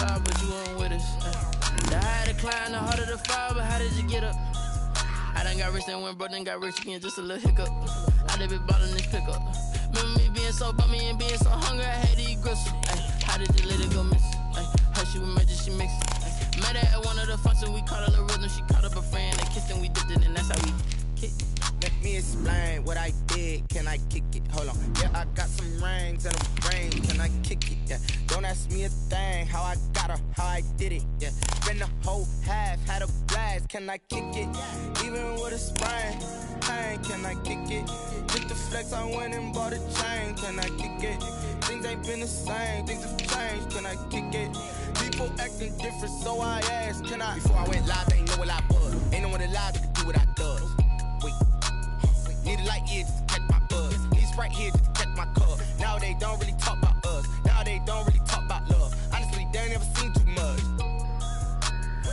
5, but you weren't with us. The higher the climb, the harder the fall, but how did you get up? I done got rich and went broke, then got rich again, just a little hiccup. I done been ballin' this pickup. Remember me being so bummy and being so hungry, I had to eat gristle. How did you let it go miss? How she was magic, she mixed it. Met her at one of the functions, we caught a little rhythm. She caught up a friend, they kissed and we dipped it, and that's how we kicked. Let me explain what I did. Can I kick it? Hold on. Yeah, I got some rings and a ring. Can I kick it? Yeah. Don't ask me a thing. How I got her, how I did it. Yeah. Spend the whole half, had a blast. Can I kick it? Even with a sprain. Pain, can I kick it? Hit the flex, I went and bought a chain. Can I kick it? Things ain't been the same. Things have changed. Can I kick it? People acting different, so I asked. Can I? Before I went live, they ain't know what I was. Ain't no one alive that could do what I does. Wait. Need a light here just to catch my buzz. Need Sprite here just to catch my cup. Now they don't really talk about us. Now they don't really talk about love. Honestly, they ain't never seen too much.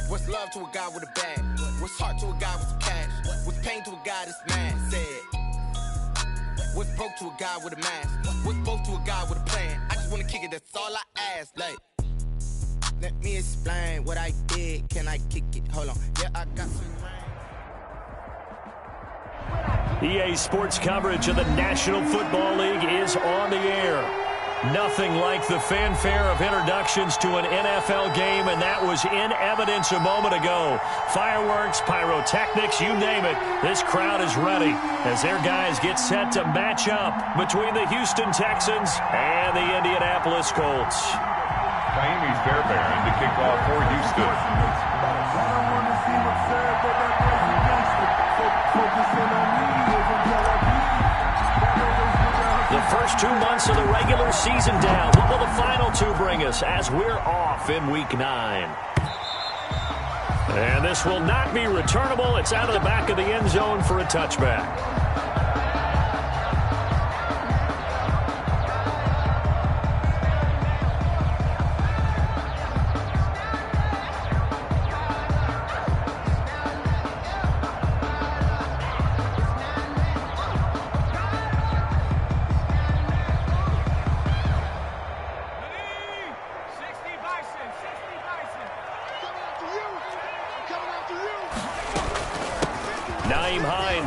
What's love to a guy with a bag? What's heart to a guy with some cash? What's pain to a guy that's mad? Said. What's broke to a guy with a mask? What's broke to a guy with a plan? I just wanna kick it, that's all I ask. Like, let me explain what I did. Can I kick it? Hold on. Yeah, I got some EA Sports coverage of the National Football League is on the air. Nothing like the fanfare of introductions to an NFL game, and that was in evidence a moment ago. Fireworks, pyrotechnics, you name it. This crowd is ready as their guys get set to match up between the Houston Texans and the Indianapolis Colts. Miami Fairbairn to kick off for Houston. The first 2 months of the regular season down. What will the final 2 bring us as we're off in Week 9? And this will not be returnable. It's out of the back of the end zone for a touchback.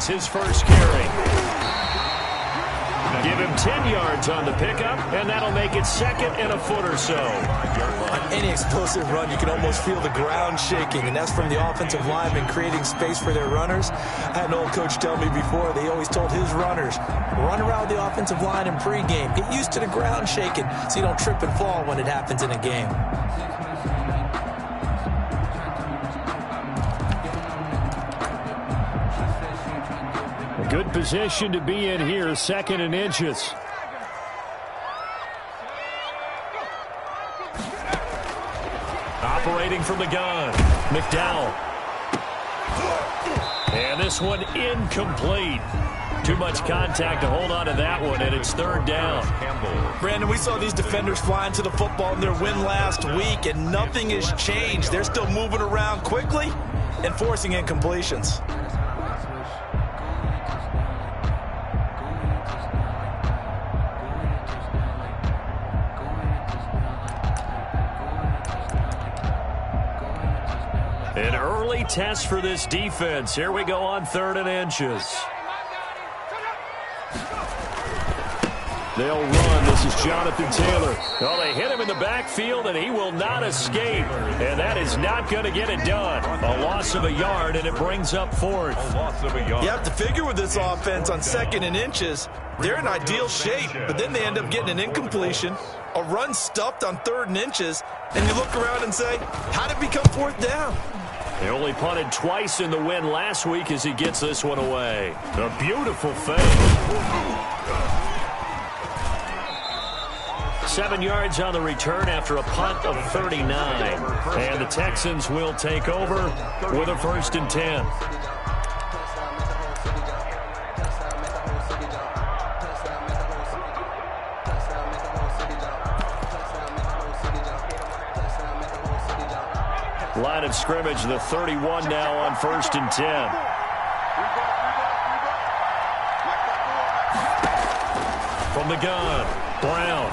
His first carry. Give him 10 yards on the pickup, and that'll make it second and a foot or so. On any explosive run, you can almost feel the ground shaking, and that's from the offensive linemen creating space for their runners. I had an old coach tell me before, they always told his runners, run around the offensive line in pregame. Get used to the ground shaking so you don't trip and fall when it happens in a game. Good position to be in here, second and inches. Operating from the gun, McDowell. And this one incomplete. Too much contact to hold on to that one, and it's third down. Brandon, we saw these defenders flying to the football in their win last week, and nothing has changed. They're still moving around quickly and forcing incompletions. An early test for this defense. Here we go on third and inches. They'll run. This is Jonathan Taylor. Well, they hit him in the backfield, and he will not escape. And that is not going to get it done. A loss of a yard, and it brings up fourth. A loss of a yard. You have to figure with this offense on second and inches, they're in ideal shape, but then they end up getting an incompletion, a run stuffed on third and inches, and you look around and say, how did it become fourth down? They only punted twice in the win last week as he gets this one away. A beautiful fake. 7 yards on the return after a punt of 39. And the Texans will take over with a 1st and 10. Line of scrimmage, the 31 now on 1st and 10. From the gun, Brown.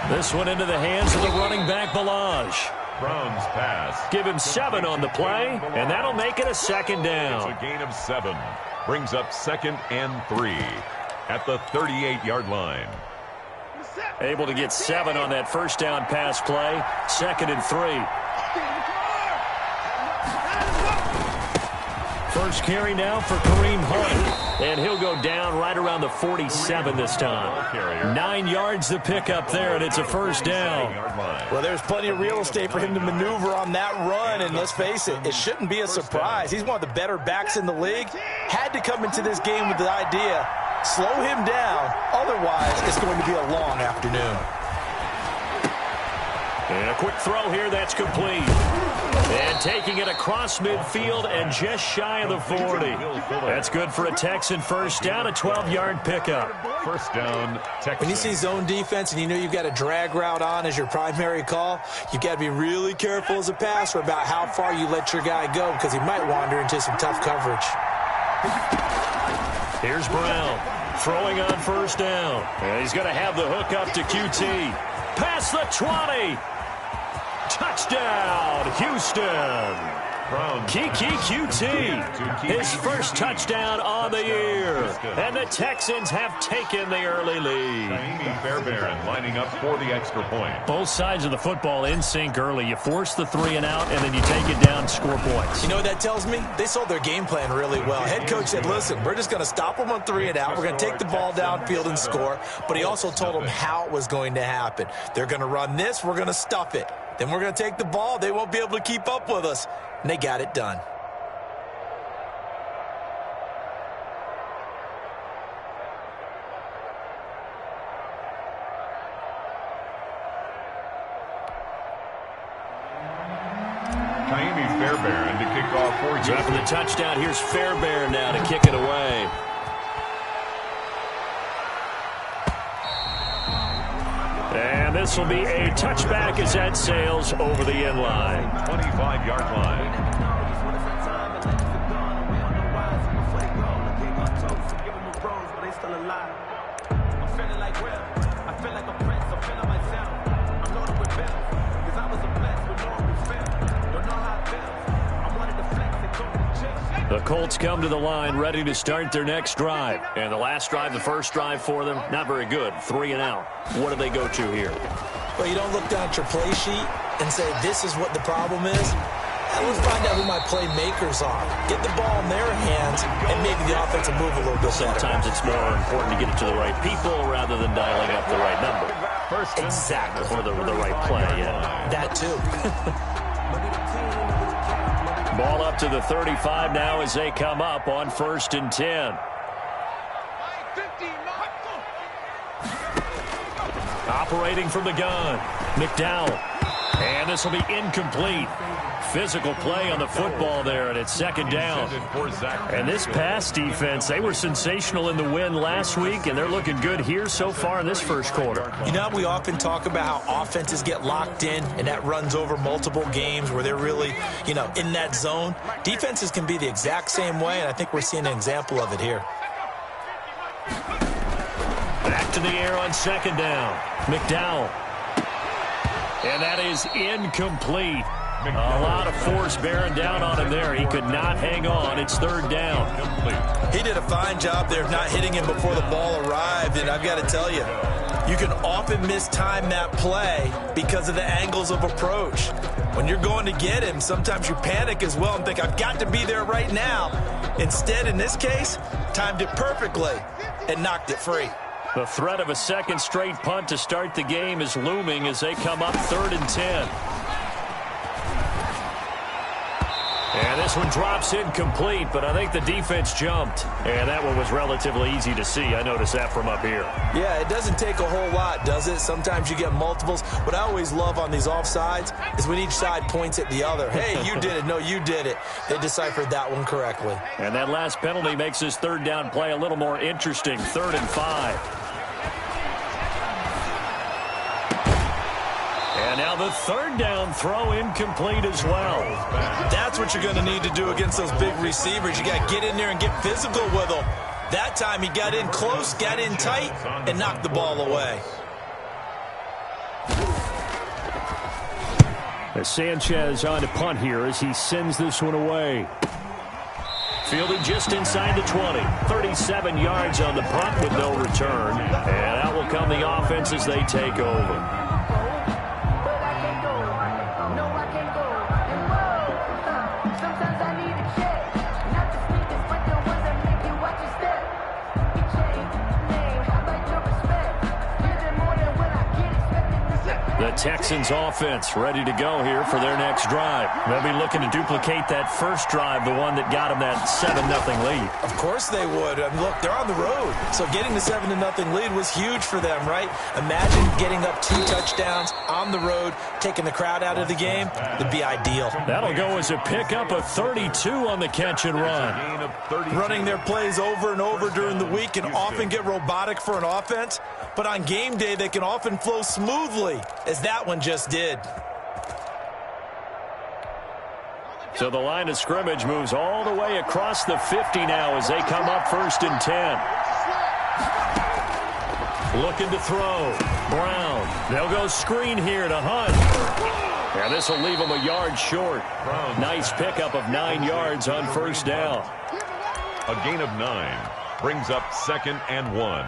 This one into the hands of the running back, Balaj. Brown's pass. Give him 7 on the play, and that'll make it a second down. It's a gain of 7. Brings up 2nd and 3 at the 38-yard line. Able to get 7 on that first down pass play. 2nd and 3. First carry now for Kareem Hunt, and he'll go down right around the 47 this time. 9 yards to pick up there, and it's a first down. Well, there's plenty of real estate for him to maneuver on that run, and let's face it, it shouldn't be a surprise. He's one of the better backs in the league. Had to come into this game with the idea, slow him down, otherwise it's going to be a long afternoon. And a quick throw here, that's complete. And taking it across midfield and just shy of the 40. That's good for a Texan first down, a 12-yard pickup. First down, Texan. When you see zone defense and you know you've got a drag route on as your primary call, you've got to be really careful as a passer about how far you let your guy go because he might wander into some tough coverage. Here's Brown throwing on first down. And he's going to have the hook up to QT. Past the 20. Touchdown, Houston. Kiki QT, his first touchdown on the year. And the Texans have taken the early lead. Fairbairn lining up for the extra point. Both sides of the football in sync early. You force the 3 and out, and then you take it down, score points. You know what that tells me? They sold their game plan really well. Head coach said, listen, we're just going to stop them on 3 and out. We're going to take the ball downfield and score. But he also told them how it was going to happen. They're going to run this. We're going to stuff it. Then we're going to take the ball. They won't be able to keep up with us. And they got it done. Fairbairn to kick off for Houston. After the touchdown, here's Fairbairn now to kick it away. And this will be a touchback as that sails over the end line. 25-yard line. The Colts come to the line ready to start their next drive. And the last drive, the first drive for them, not very good. 3 and out. What do they go to here? Well, you don't look down at your play sheet and say, this is what the problem is. Let's find out who my playmakers are. Get the ball in their hands and maybe the offense will move a little bit better. Sometimes it's more important to get it to the right people rather than dialing up the right number. Exactly. Or the right play, yeah. That too. Ball up to the 35 now as they come up on 1st and 10. Operating from the gun, McDowell. And this will be incomplete. Physical play on the football there, and it's 2nd down. And this pass defense, they were sensational in the win last week, and they're looking good here so far in this first quarter. You know, we often talk about how offenses get locked in, and that runs over multiple games where they're really, you know, in that zone. Defenses can be the exact same way, and I think we're seeing an example of it here. Back to the air on 2nd down. McDowell. And that is incomplete. A lot of force bearing down on him there. He could not hang on. It's 3rd down. He did a fine job there of not hitting him before the ball arrived, and I've got to tell you, you can often mistime that play because of the angles of approach. When you're going to get him, sometimes you panic as well and think, I've got to be there right now. Instead, in this case, timed it perfectly and knocked it free. The threat of a second straight punt to start the game is looming as they come up 3rd and 10. And this one drops incomplete, but I think the defense jumped. And that one was relatively easy to see. I noticed that from up here. Yeah, it doesn't take a whole lot, does it? Sometimes you get multiples. What I always love on these offsides is when each side points at the other. Hey, you did it. No, you did it. They deciphered that one correctly. And that last penalty makes this 3rd down play a little more interesting. 3rd and 5. And now the 3rd down throw incomplete as well. That's what you're going to need to do against those big receivers. You got to get in there and get physical with them. That time he got in close, got in tight, and knocked the ball away. As Sanchez on to punt here as he sends this one away. Fielded just inside the 20. 37 yards on the punt with no return. And out will come the offense as they take over. The Texans offense ready to go here for their next drive. They'll be looking to duplicate that first drive, the one that got them that 7-0 lead. Of course they would. I mean, look, they're on the road. So getting the 7-0 lead was huge for them, right? Imagine getting up 2 touchdowns on the road, taking the crowd out of the game. It'd be ideal. That'll go as a pickup of 32 on the catch and run. Running their plays over and over during the week can often get robotic for an offense, but on game day they can often flow smoothly, as that one just did. So the line of scrimmage moves all the way across the 50 now as they come up 1st and 10. Looking to throw. Brown. They'll go screen here to Hunt. And this will leave them a yard short. Nice pickup of 9 yards on 1st down. A gain of 9 brings up 2nd and 1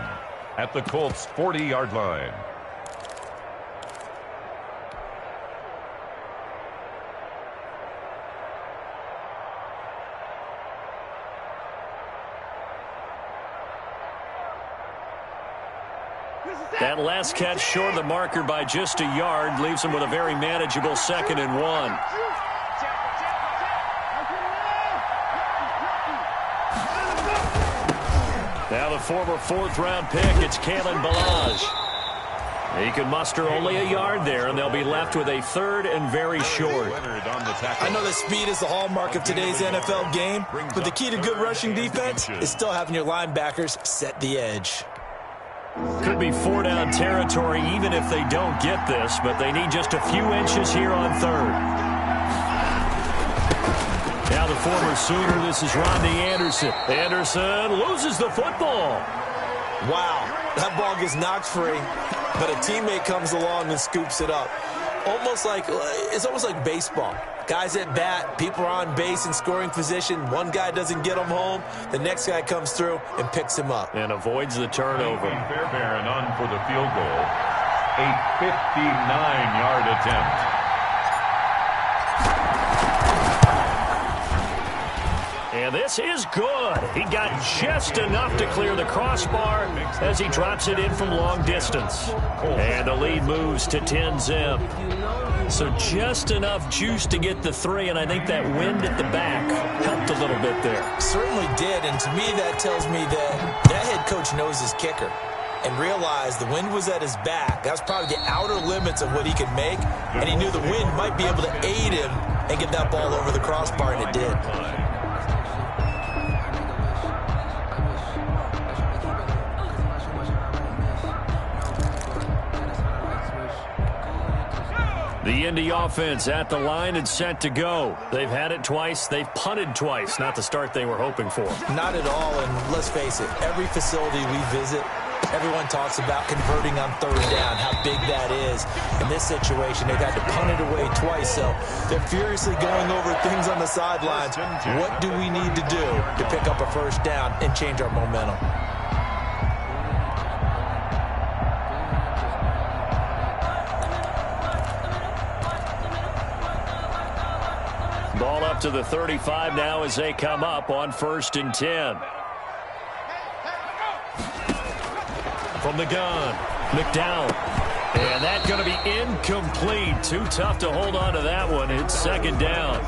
at the Colts' 40-yard line. That last catch short of the marker by just a yard leaves them with a very manageable 2nd and 1. Now the former 4th-round pick, it's Kalen Ballage. He can muster only a yard there, and they'll be left with a 3rd and very short. I know that speed is the hallmark of today's NFL game, but the key to good rushing defense is still having your linebackers set the edge. Could be 4-down territory even if they don't get this, but they need just a few inches here on 3rd. Now the former Sooner, this is Rodney Anderson. Anderson loses the football. Wow, that ball gets knocked free, but a teammate comes along and scoops it up. It's almost like baseball. Guys at bat, people are on base in scoring position. One guy doesn't get him home. The next guy comes through and picks him up. And avoids the turnover. Fairbairn on for the field goal. A 59-yard attempt. And this is good. He got just enough to clear the crossbar as he drops it in from long distance. And the lead moves to 10-zip. So just enough juice to get the 3, and I think that wind at the back helped a little bit there. Certainly did, and to me that tells me that head coach knows his kicker and realized the wind was at his back. That was probably the outer limits of what he could make, and he knew the wind might be able to aid him and get that ball over the crossbar, and it did. The Indy offense at the line and set to go. They've had it twice. They've punted twice. Not the start they were hoping for. Not at all, and let's face it, every facility we visit, everyone talks about converting on 3rd down, how big that is. In this situation, they've had to punt it away twice, so they're furiously going over things on the sidelines. What do we need to do to pick up a 1st down and change our momentum? Ball up to the 35 now as they come up on 1st and 10. From the gun, McDowell. And that's going to be incomplete. Too tough to hold on to that one. It's 2nd down.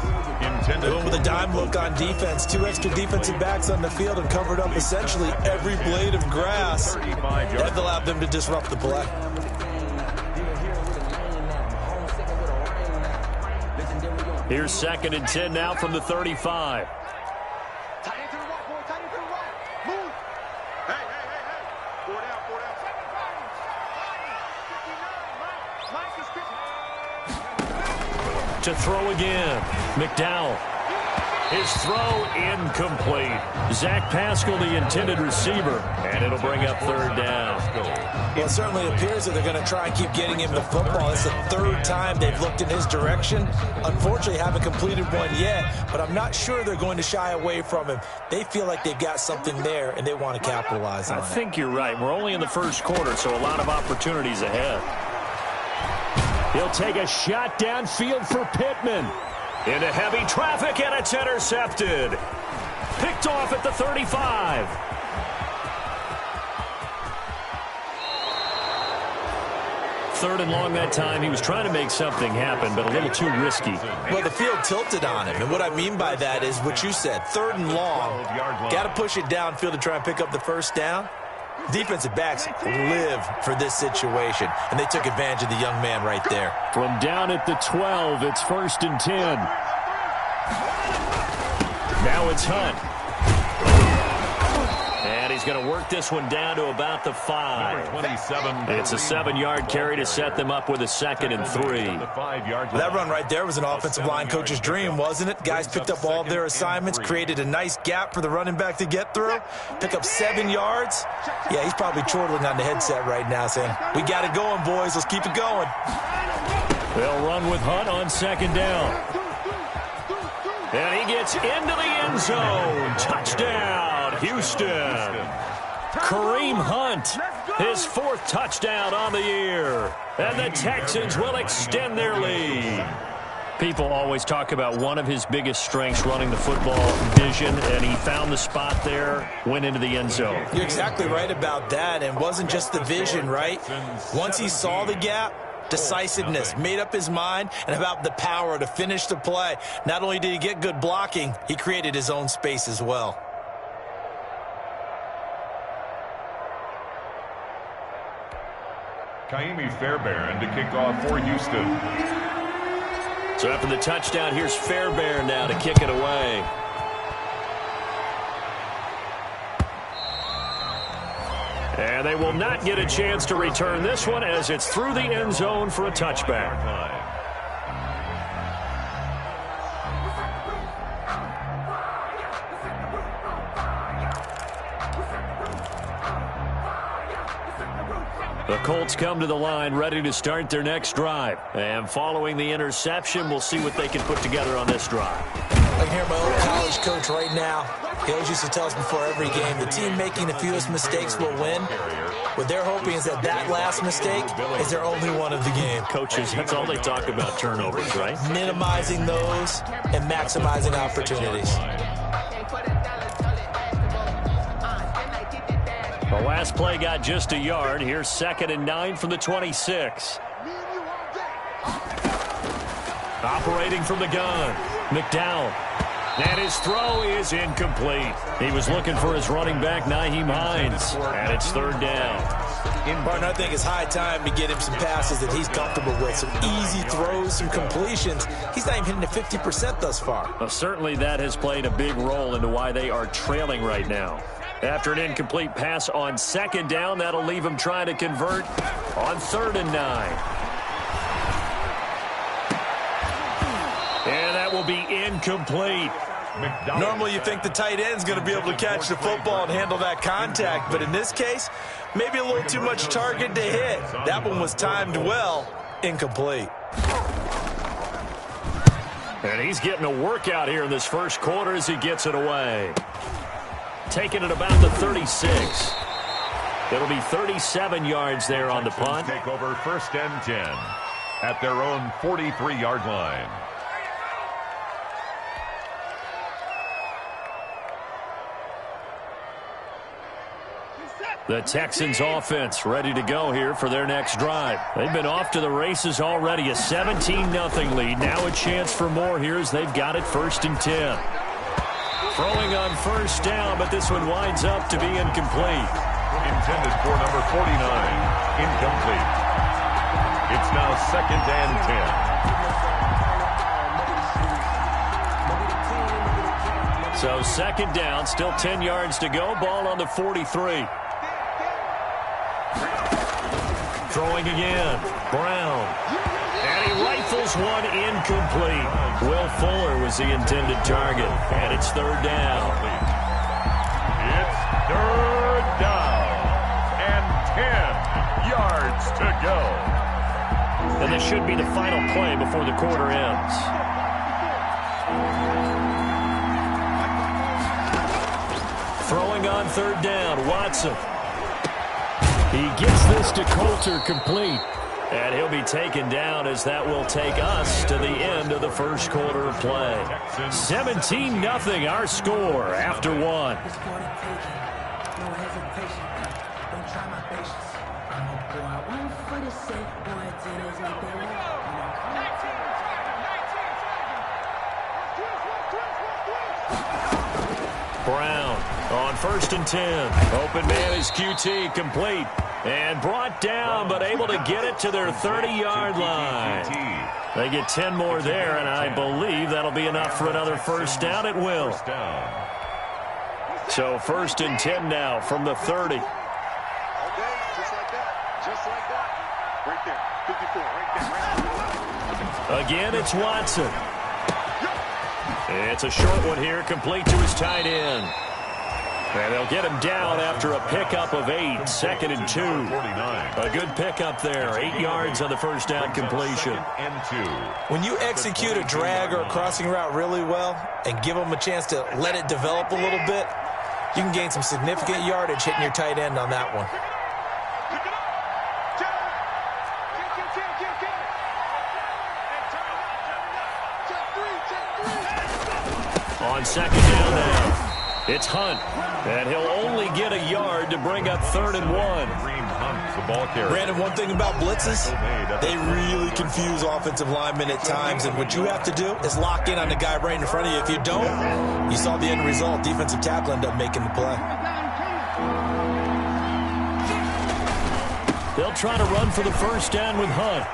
Going with a dime look on defense. 2 extra defensive backs on the field and covered up essentially every blade of grass. That allowed them to disrupt the play. Here's 2nd and 10 now from the 35. To throw again. McDowell. His throw incomplete. Zach Pascal, the intended receiver, and it'll bring up third down. Well, it certainly appears that they're going to try and keep getting him the football. It's the third time they've looked in his direction. Unfortunately, haven't completed one yet, but I'm not sure they're going to shy away from him. They feel like they've got something there, and they want to capitalize on it. I think you're right. We're only in the first quarter, so a lot of opportunities ahead. He'll take a shot downfield for Pittman. Into heavy traffic, and it's intercepted. Picked off at the 35. Third and long that time. He was trying to make something happen, but a little too risky. Well, the field tilted on him, and what I mean by that is what you said. Third and long, got to push it downfield to try and pick up the first down. Defensive backs live for this situation, and they took advantage of the young man right there. From down at the 12, it's 1st and 10. Now it's Hunt. And he's going to work this one down to about the 5. 27. It's a 7-yard carry to set them up with a 2nd and 3. That run right there was an offensive line coach's dream, wasn't it? Guys picked up all of their assignments, created a nice gap for the running back to get through, pick up 7 yards. Yeah, he's probably chortling on the headset right now saying, we got it going, boys. Let's keep it going. They'll run with Hunt on 2nd down. And he gets into the end zone. Touchdown, Houston. Kareem Hunt, his 4th touchdown on the year. And the Texans will extend their lead. People always talk about one of his biggest strengths, running the football, vision, and he found the spot there, went into the end zone. You're exactly right about that, and wasn't just the vision, right? Once he saw the gap, decisiveness, made up his mind, and about the power to finish the play. Not only did he get good blocking, he created his own space as well. Kaimi Fairbairn to kick off for Houston. So after the touchdown, here's Fairbairn now to kick it away. And they will not get a chance to return this one as it's through the end zone for a touchback. The Colts come to the line ready to start their next drive. And following the interception, we'll see what they can put together on this drive. I can hear my old college coach right now. He always used to tell us before every game, the team making the fewest mistakes will win. What they're hoping is that last mistake is their only one of the game. Coaches, that's all they talk about, turnovers, right? Minimizing those and maximizing opportunities. The last play got just a yard. Here's 2nd and 9 from the 26. Operating from the gun, McDowell. And his throw is incomplete. He was looking for his running back, Nyheim Hines. And it's 3rd down. Barton, I think it's high time to get him some passes that he's comfortable with. Some easy throws, some completions. He's not even hitting the 50% thus far. Well, certainly that has played a big role into why they are trailing right now. After an incomplete pass on 2nd down, that'll leave him trying to convert on 3rd and 9. And that will be incomplete. Normally you think the tight end's going to be able to catch the football and handle that contact, but in this case, maybe a little too much target to hit. That one was timed well, incomplete. And he's getting a workout here in this first quarter as he gets it away. Taking it about the 36. It'll be 37 yards there on the punt. Take over 1st and 10 at their own 43-yard line. The Texans offense ready to go here for their next drive. They've been off to the races already. A 17-0 lead. Now a chance for more here as they've got it 1st and 10. Throwing on 1st down, but this one winds up to be incomplete. Intended for number 49. Incomplete. It's now 2nd and 10. So 2nd down, still 10 yards to go. Ball on the 43. Throwing again. Brown. And he rifles this one incomplete. Will Fuller was the intended target, and it's third down. It's third down and 10 yards to go. And this should be the final play before the quarter ends. Throwing on third down, Watson. He gets this to Coulter complete. And he'll be taken down as that will take us to the end of the first quarter of play. 17-0 our score after one. Brown on 1st and 10. Open man is QT, complete. And brought down, but able to get it to their 30-yard line. They get 10 more there, and I believe that'll be enough for another first down. It will. So 1st and 10 now from the 30. Okay, just like that. Just like that. Right there. 54, right there. Again, it's Watson. It's a short one here, complete to his tight end. And they'll get him down after a pickup of 8, 2nd and 2. A good pickup there, 8 yards on the first down completion. When you execute a drag or a crossing route really well and give them a chance to let it develop a little bit, you can gain some significant yardage hitting your tight end on that one. On second down now, it's Hunt, and he'll only get a yard to bring up 3rd and 1. Brandon, one thing about blitzes, they really confuse offensive linemen at times, and what you have to do is lock in on the guy right in front of you. If you don't, you saw the end result. Defensive tackle ended up making the play. They'll try to run for the first down with Hunt.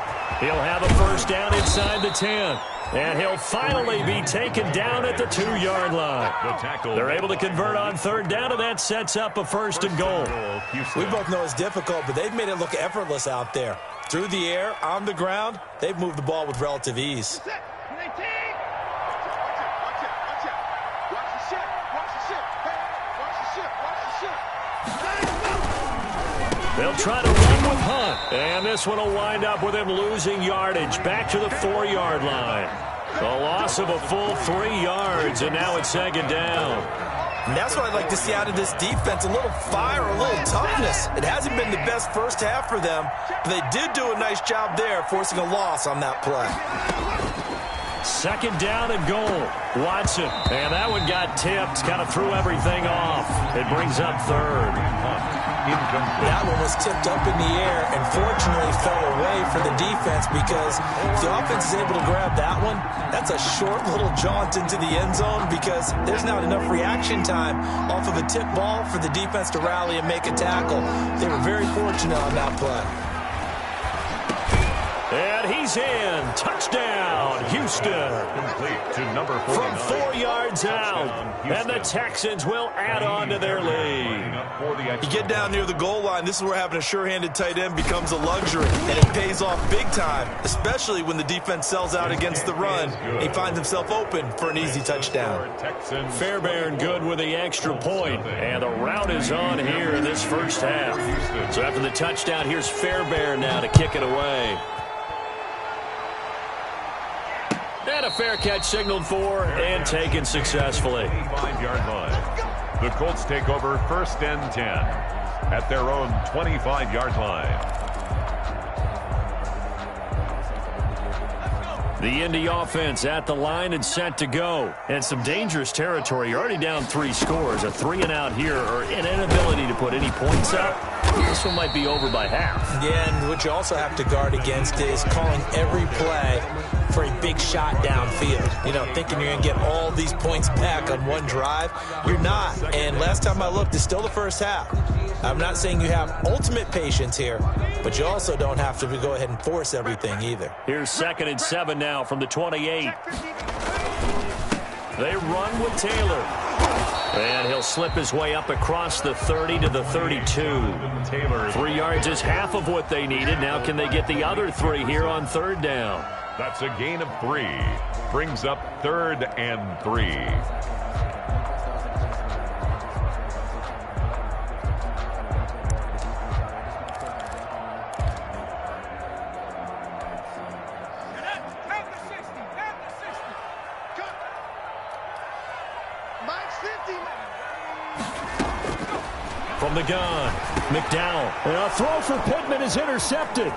He'll have a first down inside the 10. And he'll finally be taken down at the 2-yard line. They're able to convert on 3rd down, and that sets up a 1st and goal. We both know it's difficult, but they've made it look effortless out there. Through the air, on the ground, they've moved the ball with relative ease. They'll try to run with Hunt, and this one will wind up with him losing yardage back to the 4-yard line. A loss of a full 3 yards, and now it's 2nd down. And that's what I'd like to see out of this defense, a little fire, a little toughness. It hasn't been the best first half for them, but they did do a nice job there, forcing a loss on that play. 2nd down and goal. Watson, and that one got tipped, kind of threw everything off. It brings up 3rd. That one was tipped up in the air and fortunately fell away for the defense, because if the offense is able to grab that one, that's a short little jaunt into the end zone, because there's not enough reaction time off of a tip ball for the defense to rally and make a tackle. They were very fortunate on that play. And he's in. Touchdown, Houston. Complete to number 49. From 4 yards out. And the Texans will add on to their lead. You get down near the goal line, this is where having a sure-handed tight end becomes a luxury, and it pays off big time, especially when the defense sells out against the run. He finds himself open for an easy touchdown. Fairbairn good with the extra point, and the route is on here in this first half. So after the touchdown, here's Fairbairn now to kick it away. And a fair catch signaled for and taken successfully. 5-yard line. The Colts take over 1st and 10 at their own 25-yard line. The Indy offense at the line and set to go. And some dangerous territory. You're already down 3 scores. A 3-and-out here, or an inability to put any points up. This one might be over by half. Yeah, and what you also have to guard against is calling every play for a big shot downfield. You know, thinking you're going to get all these points back on one drive. You're not. And last time I looked, it's still the first half. I'm not saying you have ultimate patience here, but you also don't have to go ahead and force everything either. Here's 2nd and 7 now from the 28. They run with Taylor. And he'll slip his way up across the 30 to the 32. 3 yards is half of what they needed. Now can they get the other 3 here on 3rd down? That's a gain of 3. Brings up 3rd and 3. From the gun, McDowell. And a throw for Pittman is intercepted.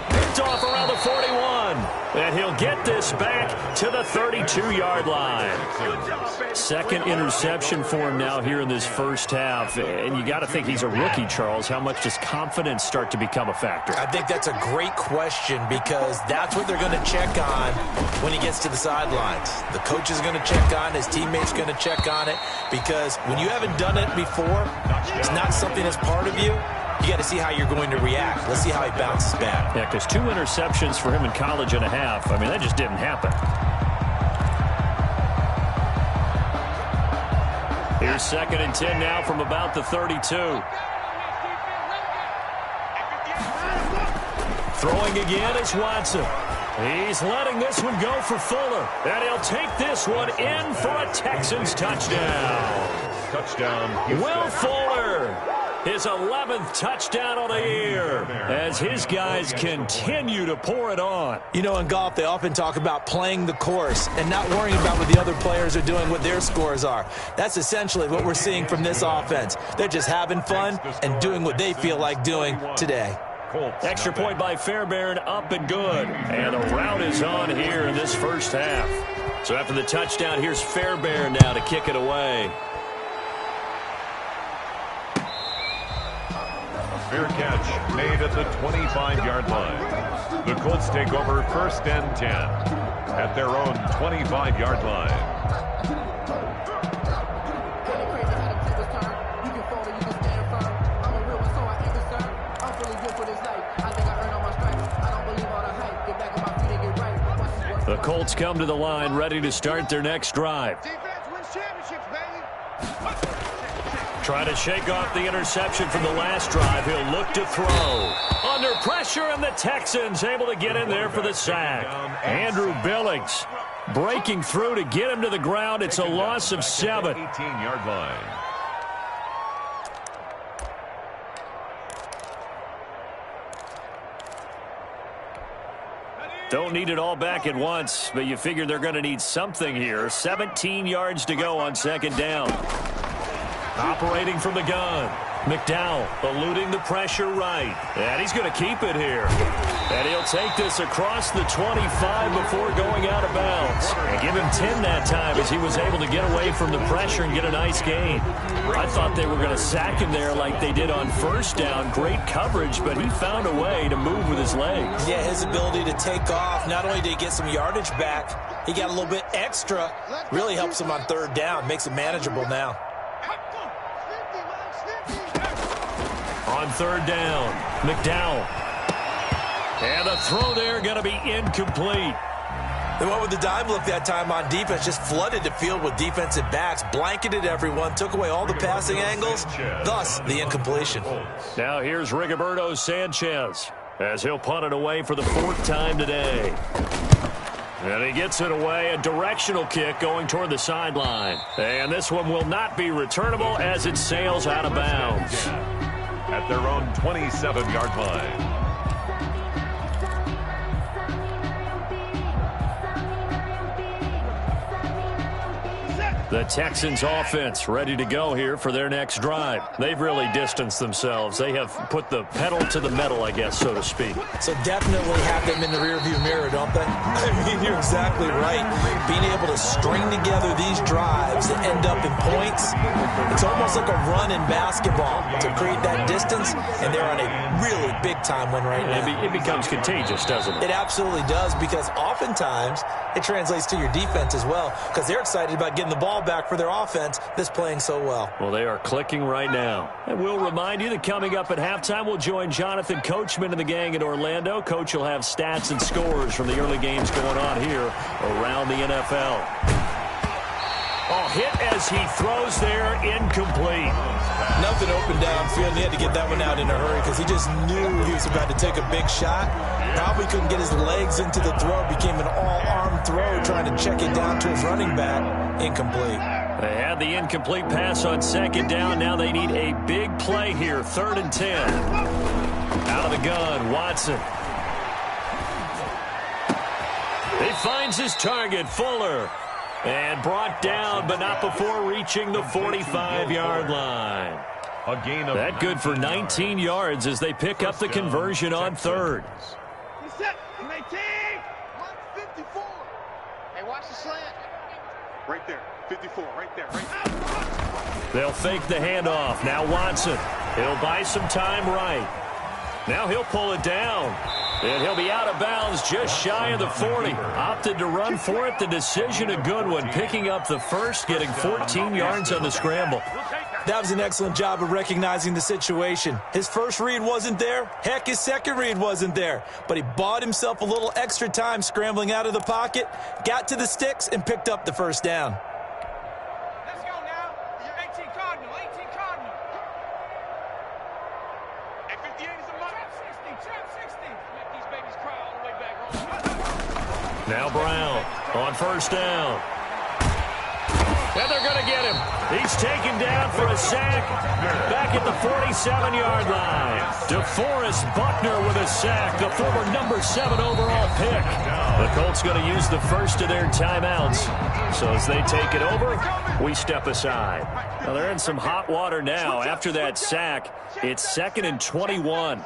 Picked off around the 41. And he'll get this back to the 32-yard line. Second interception for him now here in this first half. And you got to think he's a rookie, Charles. How much does confidence start to become a factor? I think that's a great question because that's what they're going to check on when he gets to the sidelines. The coach is going to check on, his teammates going to check on it, because when you haven't done it before, it's not something that's part of you. You got to see how you're going to react. Let's see how he bounces back. Yeah, because 2 interceptions for him in college and a half. I mean, that just didn't happen. Here's 2nd and 10 now from about the 32. Throwing again is Watson. He's letting this one go for Fuller. And he'll take this one in for a Texans touchdown. Will Fuller, his 11th touchdown on the year, as his guys continue to pour it on. You know, in golf, they often talk about playing the course and not worrying about what the other players are doing, what their scores are. That's essentially what we're seeing from this offense. They're just having fun and doing what they feel like doing today. Extra point by Fairbairn, up and good. And the route is on here in this first half. So after the touchdown, here's Fairbairn now to kick it away. Fair catch made at the 25-yard line. The Colts take over 1st and 10 at their own 25-yard line. The Colts come to the line ready to start their next drive. Try to shake off the interception from the last drive. He'll look to throw. Under pressure, and the Texans able to get in there for the sack. Andrew Billings breaking through to get him to the ground. It's a loss of 7. 18-yard line. Don't need it all back at once, but you figure they're going to need something here. 17 yards to go on 2nd down. Operating from the gun, McDowell eluding the pressure right. And he's going to keep it here. And he'll take this across the 25 before going out of bounds. And give him 10 that time as he was able to get away from the pressure and get a nice gain. I thought they were going to sack him there like they did on 1st down. Great coverage, but he found a way to move with his legs. Yeah, his ability to take off, not only did he get some yardage back, he got a little bit extra. Really helps him on 3rd down, makes it manageable now. On 3rd down, McDowell. And the throw there going to be incomplete. They went with the dime look that time on defense, just flooded the field with defensive backs, blanketed everyone, took away all the passing angles, thus the incompletion. Now here's Rigoberto Sanchez as he'll punt it away for the 4th time today. And he gets it away, a directional kick going toward the sideline. And this one will not be returnable as it sails out of bounds. At their own 27-yard line. The Texans offense ready to go here for their next drive. They've really distanced themselves. They have put the pedal to the metal, I guess, so to speak. So definitely have them in the rearview mirror, don't they? I mean, you're exactly right. Being able to string together these drives that end up in points, it's almost like a run in basketball to create that distance, and they're on a really big-time one right now. It becomes contagious, doesn't it? It absolutely does, because oftentimes it translates to your defense as well, because they're excited about getting the ball back for their offense that's playing so well. Well, they are clicking right now. And we'll remind you that coming up at halftime, we'll join Jonathan Coachman and the gang in Orlando. Coach will have stats and scores from the early games going on here around the NFL. Oh, hit as he throws there, incomplete. Nothing open downfield, and he had to get that one out in a hurry because he just knew he was about to take a big shot. Probably couldn't get his legs into the throw. Became an all-arm throw, trying to check it down to his running back. Incomplete. They had the incomplete pass on second down. Now they need a big play here, 3rd and 10. Out of the gun, Watson. He finds his target, Fuller. And brought down, but not before reaching the 45-yard line. A gain of that good for 19 yards as they pick up the conversion on 3rd. Reset, 19, 154. Hey, watch the slant. Right there, 54, right there, right there. They'll fake the handoff. Now Watson. He'll buy some time right. Now he'll pull it down. And he'll be out of bounds just shy of the 40. Opted to run for it. The decision a good one. Picking up the first, getting 14 yards on the scramble. That was an excellent job of recognizing the situation. His first read wasn't there. Heck, his second read wasn't there. But he bought himself a little extra time scrambling out of the pocket, got to the sticks, and picked up the first down. Let's go now. You're 18 Cardinal, 18 Cardinal. Hey, 58 is a month. Trap 60. Let these babies cry all the way back home. Now Brown on first down. And they're going to get him. He's taken down for a sack back at the 47-yard line. DeForest Buckner with a sack, the former number 7 overall pick. The Colts going to use the first of their timeouts. So as they take it over, we step aside. Now they're in some hot water now. After that sack, it's 2nd and 21.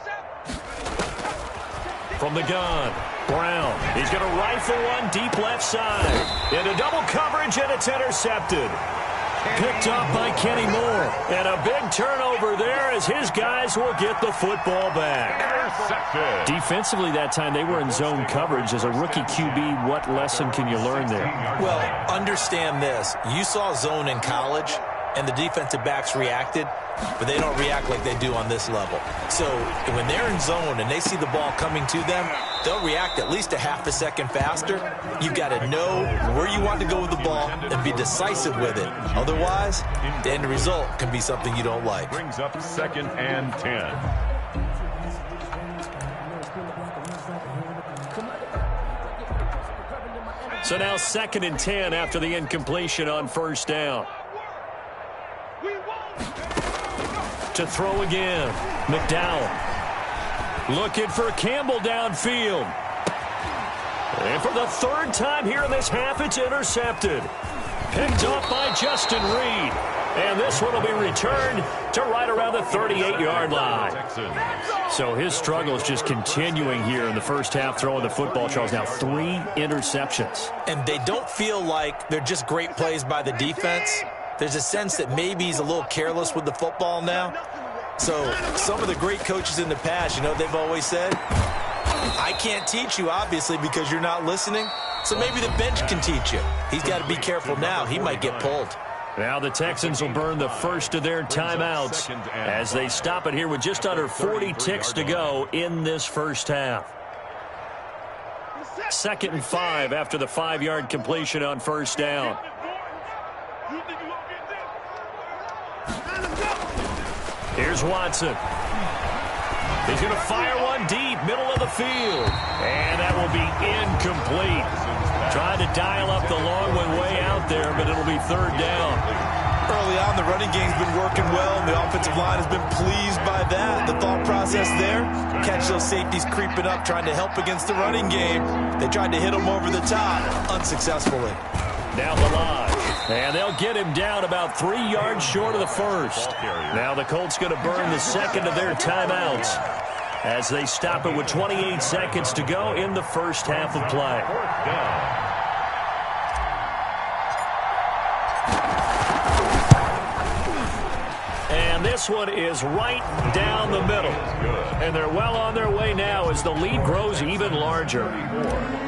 From the gun, Brown. He's going to rifle one deep left side. Into double coverage, and it's intercepted. Picked up by Kenny Moore. And a big turnover there as his guys will get the football back. Intercepted. Defensively that time, they were in zone coverage. As a rookie QB, what lesson can you learn there? Well, understand this. You saw zone in college, and the defensive backs reacted, but they don't react like they do on this level. So when they're in zone and they see the ball coming to them, they'll react at least a half a second faster. You've got to know where you want to go with the ball and be decisive with it. Otherwise, the end result can be something you don't like. Brings up 2nd and 10. So now 2nd and 10 after the incompletion on first down. To throw again, McDowell. Looking for Campbell downfield. And for the 3rd time here in this half, it's intercepted. Picked up by Justin Reed. And this one will be returned to right around the 38-yard line. So his struggle is just continuing here in the first half, throwing the football, Charles. Now 3 interceptions. And they don't feel like they're just great plays by the defense. There's a sense that maybe he's a little careless with the football now. So some of the great coaches in the past, you know, they've always said, I can't teach you, obviously, because you're not listening. So maybe the bench can teach you. He's got to be careful now. He might get pulled. Now the Texans will burn the first of their timeouts as they stop it here with just under 40 ticks to go in this first half. 2nd and 5 after the 5-yard completion on first down. Here's Watson. He's going to fire one deep, middle of the field. And that will be incomplete. Trying to dial up the long one way out there, but it'll be 3rd down. Early on, the running game's been working well, and the offensive line has been pleased by that. The thought process there, catch those safeties creeping up, trying to help against the running game. They tried to hit them over the top, unsuccessfully. Now Lalage. And they'll get him down about 3 yards short of the first. Now the Colts going to burn the 2nd of their timeouts as they stop it with 28 seconds to go in the first half of play. And this one is right down the middle. And they're well on their way now as the lead grows even larger.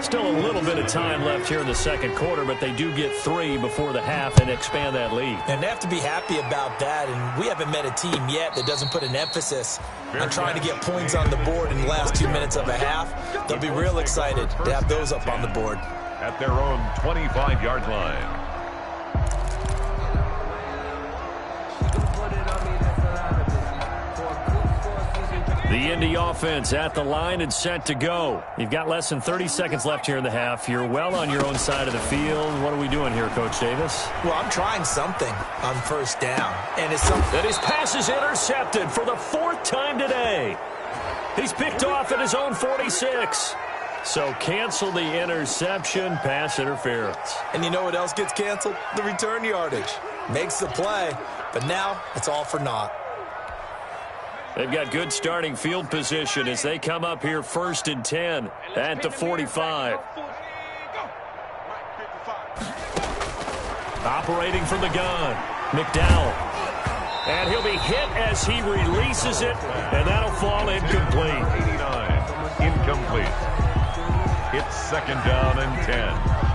Still a little bit of time left here in the second quarter, but they do get 3 before the half and expand that lead. And they have to be happy about that, and we haven't met a team yet that doesn't put an emphasis on trying to get points on the board in the last 2 minutes of a half. They'll be real excited to have those up on the board. At their own 25-yard line. The Indy offense at the line and set to go. You've got less than 30 seconds left here in the half. You're well on your own side of the field. What are we doing here, Coach Davis? Well, I'm trying something on first down. And it's something. And his pass is intercepted for the 4th time today. He's picked off at his own 46. So cancel the interception, pass interference. And you know what else gets canceled? The return yardage. Makes the play, but now it's all for naught. They've got good starting field position as they come up here 1st and 10 at the 45. Operating from the gun, McDowell. And he'll be hit as he releases it, and that'll fall incomplete. 89, incomplete. It's 2nd down and 10.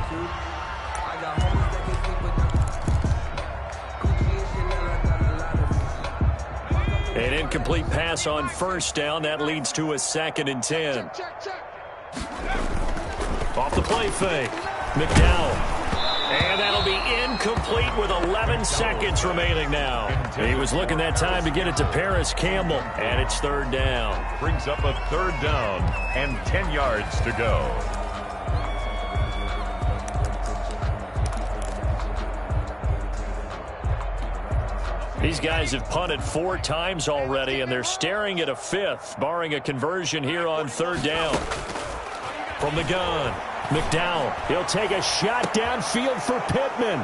An incomplete pass on 1st down. That leads to a 2nd and 10. Off the play fake. McDowell. And that'll be incomplete with 11 seconds remaining now. He was looking that time to get it to Paris Campbell. And it's 3rd down. Brings up a 3rd down and 10 yards to go. These guys have punted 4 times already, and they're staring at a 5th, barring a conversion here on 3rd down. From the gun, McDowell. He'll take a shot downfield for Pittman.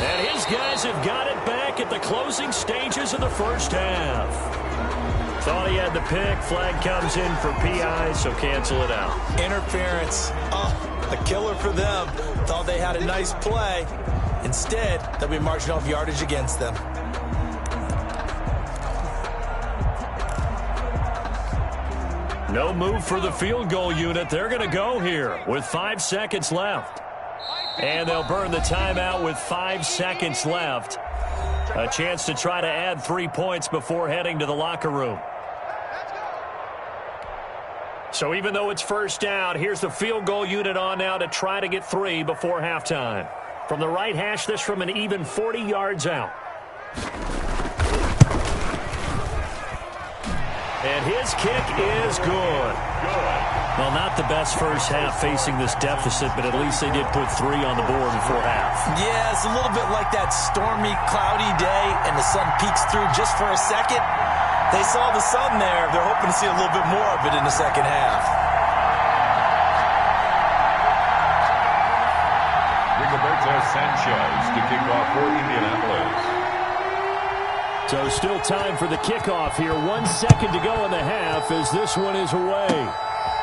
And his guys have got it back at the closing stages of the 1st half. Thought he had the pick. Flag comes in for PI, so cancel it out. Interference. Oh, a killer for them. Thought they had a nice play. Instead, they'll be marching off yardage against them. No move for the field goal unit. They're going to go here with 5 seconds left. And they'll burn the timeout with 5 seconds left. A chance to try to add 3 points before heading to the locker room. So even though it's 1st down, here's the field goal unit on now to try to get 3 before halftime. From the right hash, this from an even 40 yards out. And his kick is good. Well, not the best first half facing this deficit, but at least they did put 3 on the board before half. Yeah, it's a little bit like that stormy, cloudy day, and the sun peeks through just for a second. They saw the sun there. They're hoping to see a little bit more of it in the second half. Sanchez to kick off for Indianapolis. So still time for the kickoff here. 1 second to go in the half as this one is away.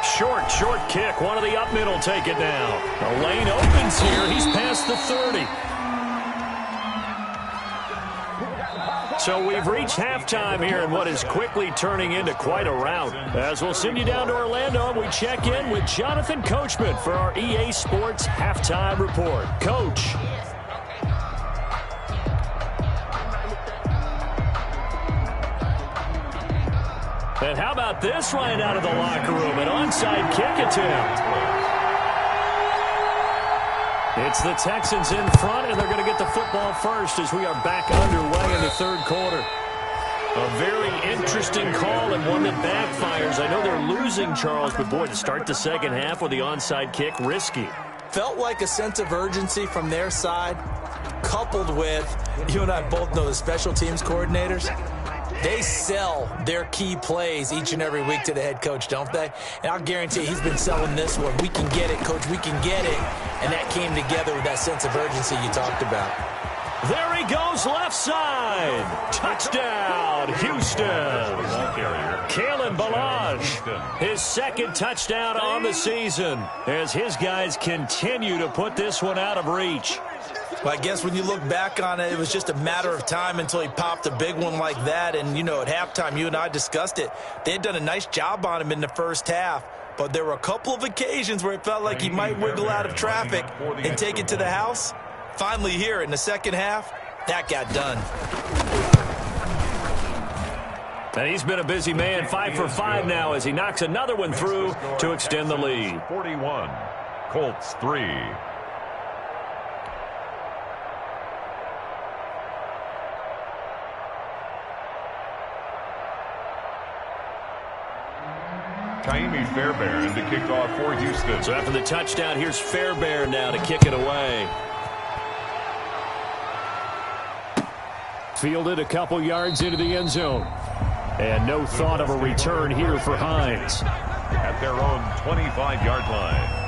Short kick. One of the up mid will take it now. The lane opens here. He's past the 30. So we've reached halftime here in what is quickly turning into quite a rout. As we'll send you down to Orlando, we check in with Jonathan Coachman for our EA Sports Halftime Report. Coach. And how about this right out of the locker room? An onside kick attempt. It's the Texans in front, and they're going to get the football first as we are back underway in the 3rd quarter. A very interesting call and one that backfires. I know they're losing, Charles, but boy, to start the second half with the onside kick, risky. Felt like a sense of urgency from their side, coupled with, you and I both know the special teams coordinators. They sell their key plays each and every week to the head coach, don't they? And I'll guarantee he's been selling this one. We can get it, coach, we can get it. And that came together with that sense of urgency you talked about. There he goes, left side. Touchdown, Houston. Kalen Ballage, his 2nd touchdown on the season as his guys continue to put this one out of reach. Well, I guess when you look back on it, it was just a matter of time until he popped a big one like that. And, you know, at halftime, you and I discussed it. They had done a nice job on him in the first half. But there were a couple of occasions where it felt like he might wiggle out of traffic and take it to the house. Finally here in the second half, that got done. And he's been a busy man, 5 for 5 now as he knocks another one through to extend the lead. 41, Colts 3. Kaimi Fairbairn to kick off for Houston. So after the touchdown, here's Fairbairn now to kick it away. Fielded a couple yards into the end zone. And no thought of a return here for Hines. At their own 25-yard line.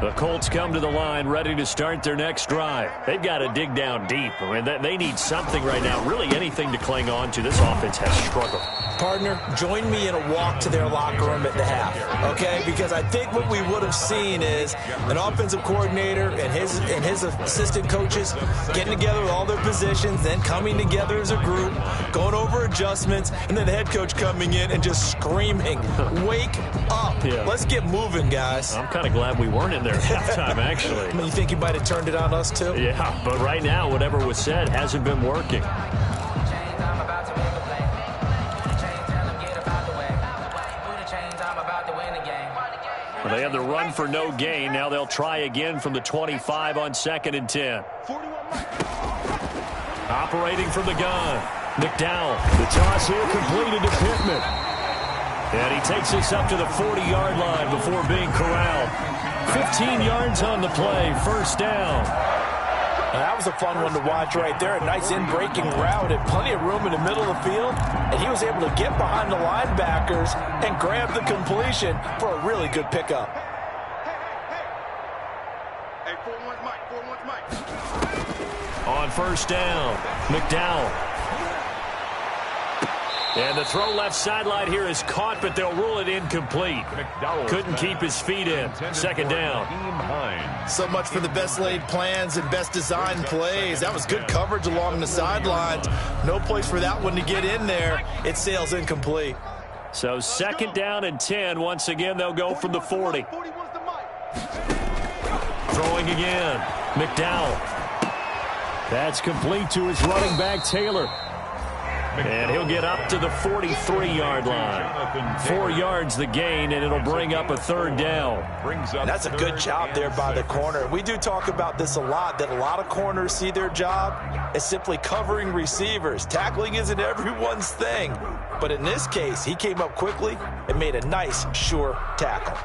The Colts come to the line ready to start their next drive. They've got to dig down deep. I mean, they need something right now, really anything to cling on to. This offense has struggled. Partner, join me in a walk to their locker room at the half, okay? Because I think what we would have seen is an offensive coordinator and his assistant coaches getting together with all their positions, then coming together as a group, going over adjustments, and then the head coach coming in and just screaming, wake up. Yeah. Let's get moving, guys. I'm kind of glad we weren't in there at halftime, actually. You think you might have turned it on us, too? Yeah, but right now, whatever was said hasn't been working. They had the run for no gain. Now they'll try again from the 25 on 2nd and 10. Operating from the gun. McDowell. The toss here completed to Pittman. And he takes this up to the 40-yard line before being corralled. 15 yards on the play. First down. That was a fun one to watch right there. A nice in-breaking route and plenty of room in the middle of the field. And he was able to get behind the linebackers and grab the completion for a really good pickup. Hey, 4-1's Mike. 4-1's Mike. On first down, McDowell. And the throw left sideline here is caught, but they'll rule it incomplete. Couldn't keep his feet in. Second down. So much for the best laid plans and best designed plays. That was good coverage along the sidelines. No place for that one to get in there. It sails incomplete. So 2nd down and 10. Once again, they'll go from the 40. Throwing again. McDowell. That's complete to his running back, Taylor. And he'll get up to the 43-yard line. 4 yards the gain, and it'll bring up a 3rd down. And that's a good job there by the corner. We do talk about this a lot, that a lot of corners see their job as simply covering receivers. Tackling isn't everyone's thing. But in this case, he came up quickly and made a nice, sure tackle.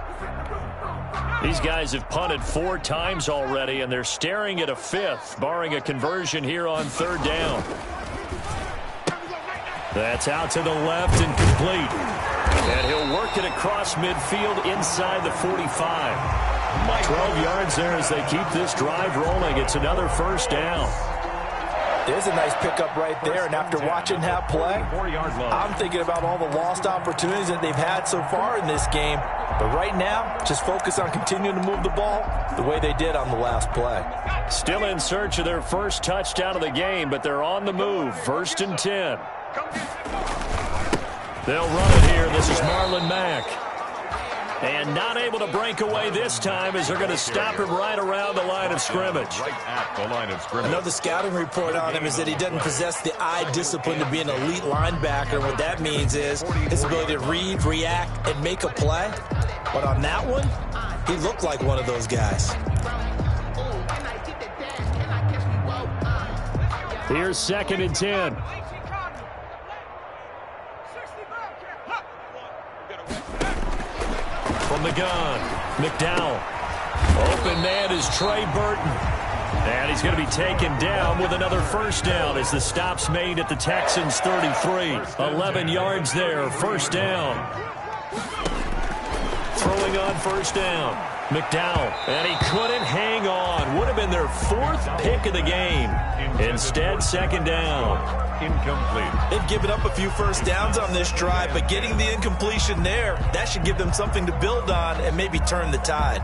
These guys have punted 4 times already, and they're staring at a 5th, barring a conversion here on 3rd down. That's out to the left and complete. And he'll work it across midfield inside the 45. 12 yards there as they keep this drive rolling. It's another first down. There's a nice pickup right there, and after watching that play, I'm thinking about all the lost opportunities that they've had so far in this game. But right now, just focus on continuing to move the ball the way they did on the last play. Still in search of their first touchdown of the game, but they're on the move. 1st and 10. They'll run it here. This is Marlon Mack. And not able to break away this time as they're going to stop him right around the line of scrimmage. Right at the line of scrimmage. Another scouting report on him is that he doesn't possess the eye discipline to be an elite linebacker. What that means is his ability to read, react, and make a play. But on that one, he looked like one of those guys. Here's 2nd and 10. From the gun, McDowell. Open man is Trey Burton. And he's going to be taken down with another first down as the stop's made at the Texans' 33. 11 yards there, first down. Throwing on first down, McDowell. And he couldn't hang on. Would have been their 4th pick of the game. Instead, 2nd down. Incomplete. They've given up a few first downs on this drive, but getting the incompletion there, that should give them something to build on and maybe turn the tide.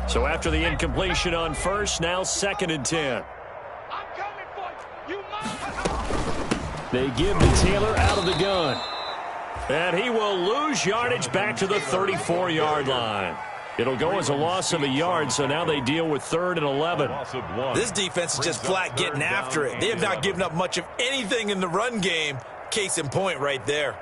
So after the incompletion on first, now 2nd and 10. They give to Taylor out of the gun. And he will lose yardage back to the 34-yard line. It'll go as a loss of a yard, so now they deal with 3rd and 11. This defense is just flat getting after it. They have not given up much of anything in the run game. Case in point right there.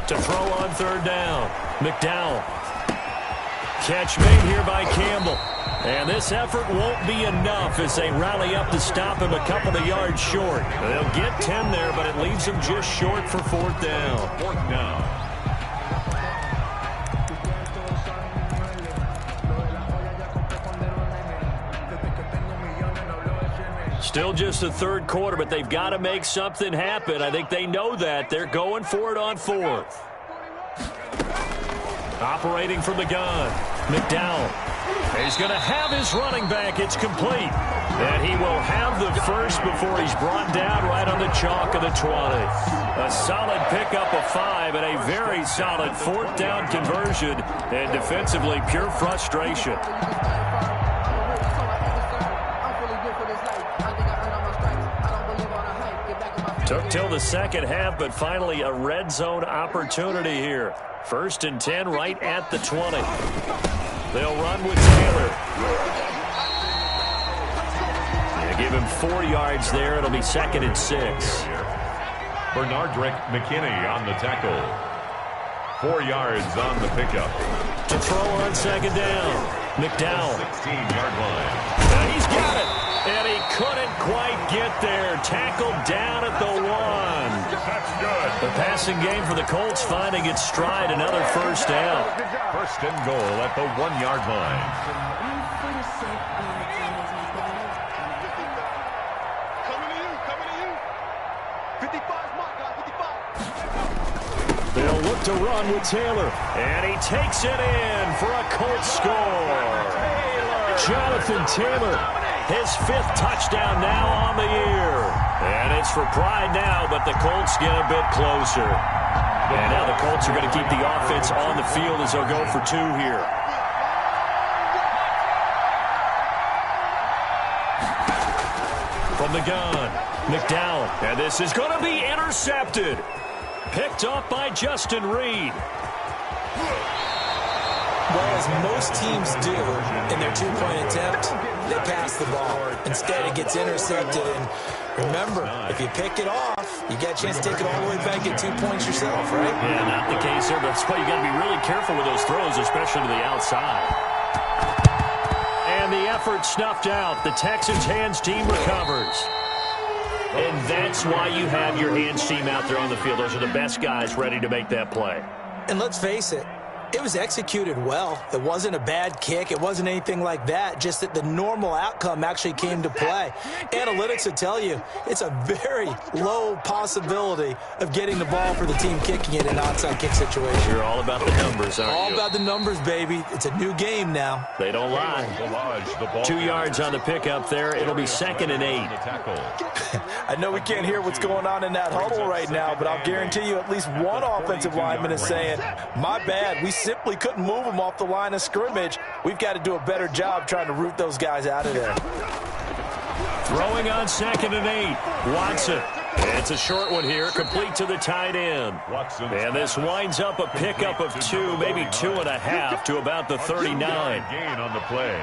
To throw on third down, McDowell. Catch made here by Campbell. And this effort won't be enough as they rally up to stop him a couple of yards short. They'll get 10 there, but it leaves them just short for fourth down. Fourth down. Still just the third quarter, but they've got to make something happen. I think they know that. They're going for it on fourth. Operating from the gun, McDowell. He's going to have his running back. It's complete. And he will have the first before he's brought down right on the chalk of the 20. A solid pickup of 5 and a very solid fourth down conversion. And defensively, pure frustration. Took till the second half, but finally a red zone opportunity here. 1st and 10 right at the 20. They'll run with Taylor. They give him 4 yards there. It'll be 2nd and 6. Bernardrick McKinney on the tackle. 4 yards on the pickup. To throw on 2nd down, McDowell. 16-yard line. Now he's got it. And he couldn't quite get there. Tackled down at the 1. That's good. The passing game for the Colts finding its stride. Another first down. 1st and goal at the 1-yard line. Coming to you. 55 mark, guys, 55. They'll look to run with Taylor. And he takes it in for a Colts score. Jonathan Taylor. His 5th touchdown now on the year. And it's for pride now, but the Colts get a bit closer. And now the Colts are going to keep the offense on the field as they'll go for 2 here. From the gun, McDowell. And this is going to be intercepted. Picked up by Justin Reed. Well, as most teams do in their 2-point attempt, they pass the ball. Instead, it gets intercepted. And remember, if you pick it off, you get a chance to take it all the way back, get 2 points yourself, right? Yeah, not the case here. That's why you got to be really careful with those throws, especially to the outside. And the effort snuffed out. The Texans' hands team recovers. And that's why you have your hands team out there on the field. Those are the best guys ready to make that play. And let's face it, it was executed well. It wasn't a bad kick. It wasn't anything like that. Just that the normal outcome actually came to play. Analytics will tell you it's a very low possibility of getting the ball for the team kicking it in an onside kick situation. You're all about the numbers, aren't you? All about the numbers, baby. It's a new game now. They don't lie. 2 yards on the pickup there. It'll be 2nd and 8. I know we can't hear what's going on in that huddle right now, but I'll guarantee you at least one offensive lineman is saying, my bad, we simply couldn't move them off the line of scrimmage. We've got to do a better job trying to root those guys out of there. Throwing on 2nd and 8. Watson. It's a short one here, complete to the tight end. And this winds up a pickup of 2, maybe 2.5 to about the 39. Gain on the play.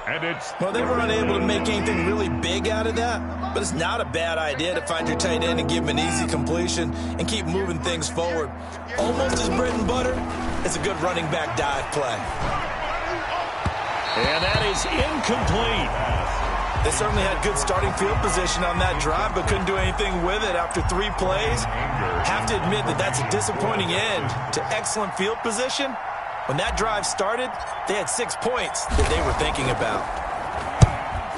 And it's well, they were unable to make anything really big out of that, but it's not a bad idea to find your tight end and give him an easy completion and keep moving things forward. Almost as bread and butter as a good running back dive play. And that is incomplete. They certainly had good starting field position on that drive, but couldn't do anything with it after 3 plays. Have to admit that that's a disappointing end to excellent field position. When that drive started, they had 6 points that they were thinking about.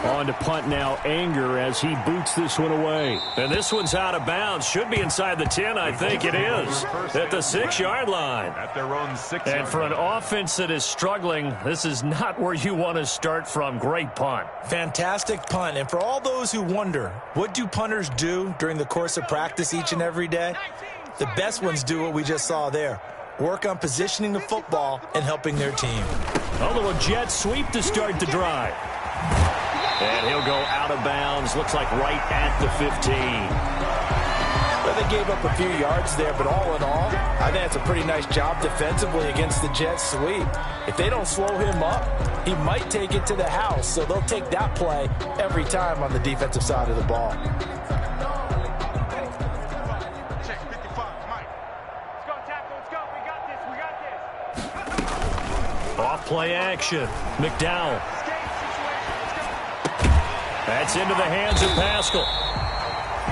On to punt now, Anger, as he boots this one away. And this one's out of bounds. Should be inside the 10, I think it is. At the 6-yard line. At their own 6-yard line. And for an offense that is struggling, this is not where you want to start from. Great punt. Fantastic punt. And for all those who wonder, what do punters do during the course of practice each and every day? The best ones do what we just saw there. Work on positioning the football and helping their team. A little jet sweep to start the drive. And he'll go out of bounds. Looks like right at the 15. Well, they gave up a few yards there, but all in all, I think that's a pretty nice job defensively against the jet sweep. If they don't slow him up, he might take it to the house, so they'll take that play every time on the defensive side of the ball. Play action. McDowell. That's into the hands of Pascal.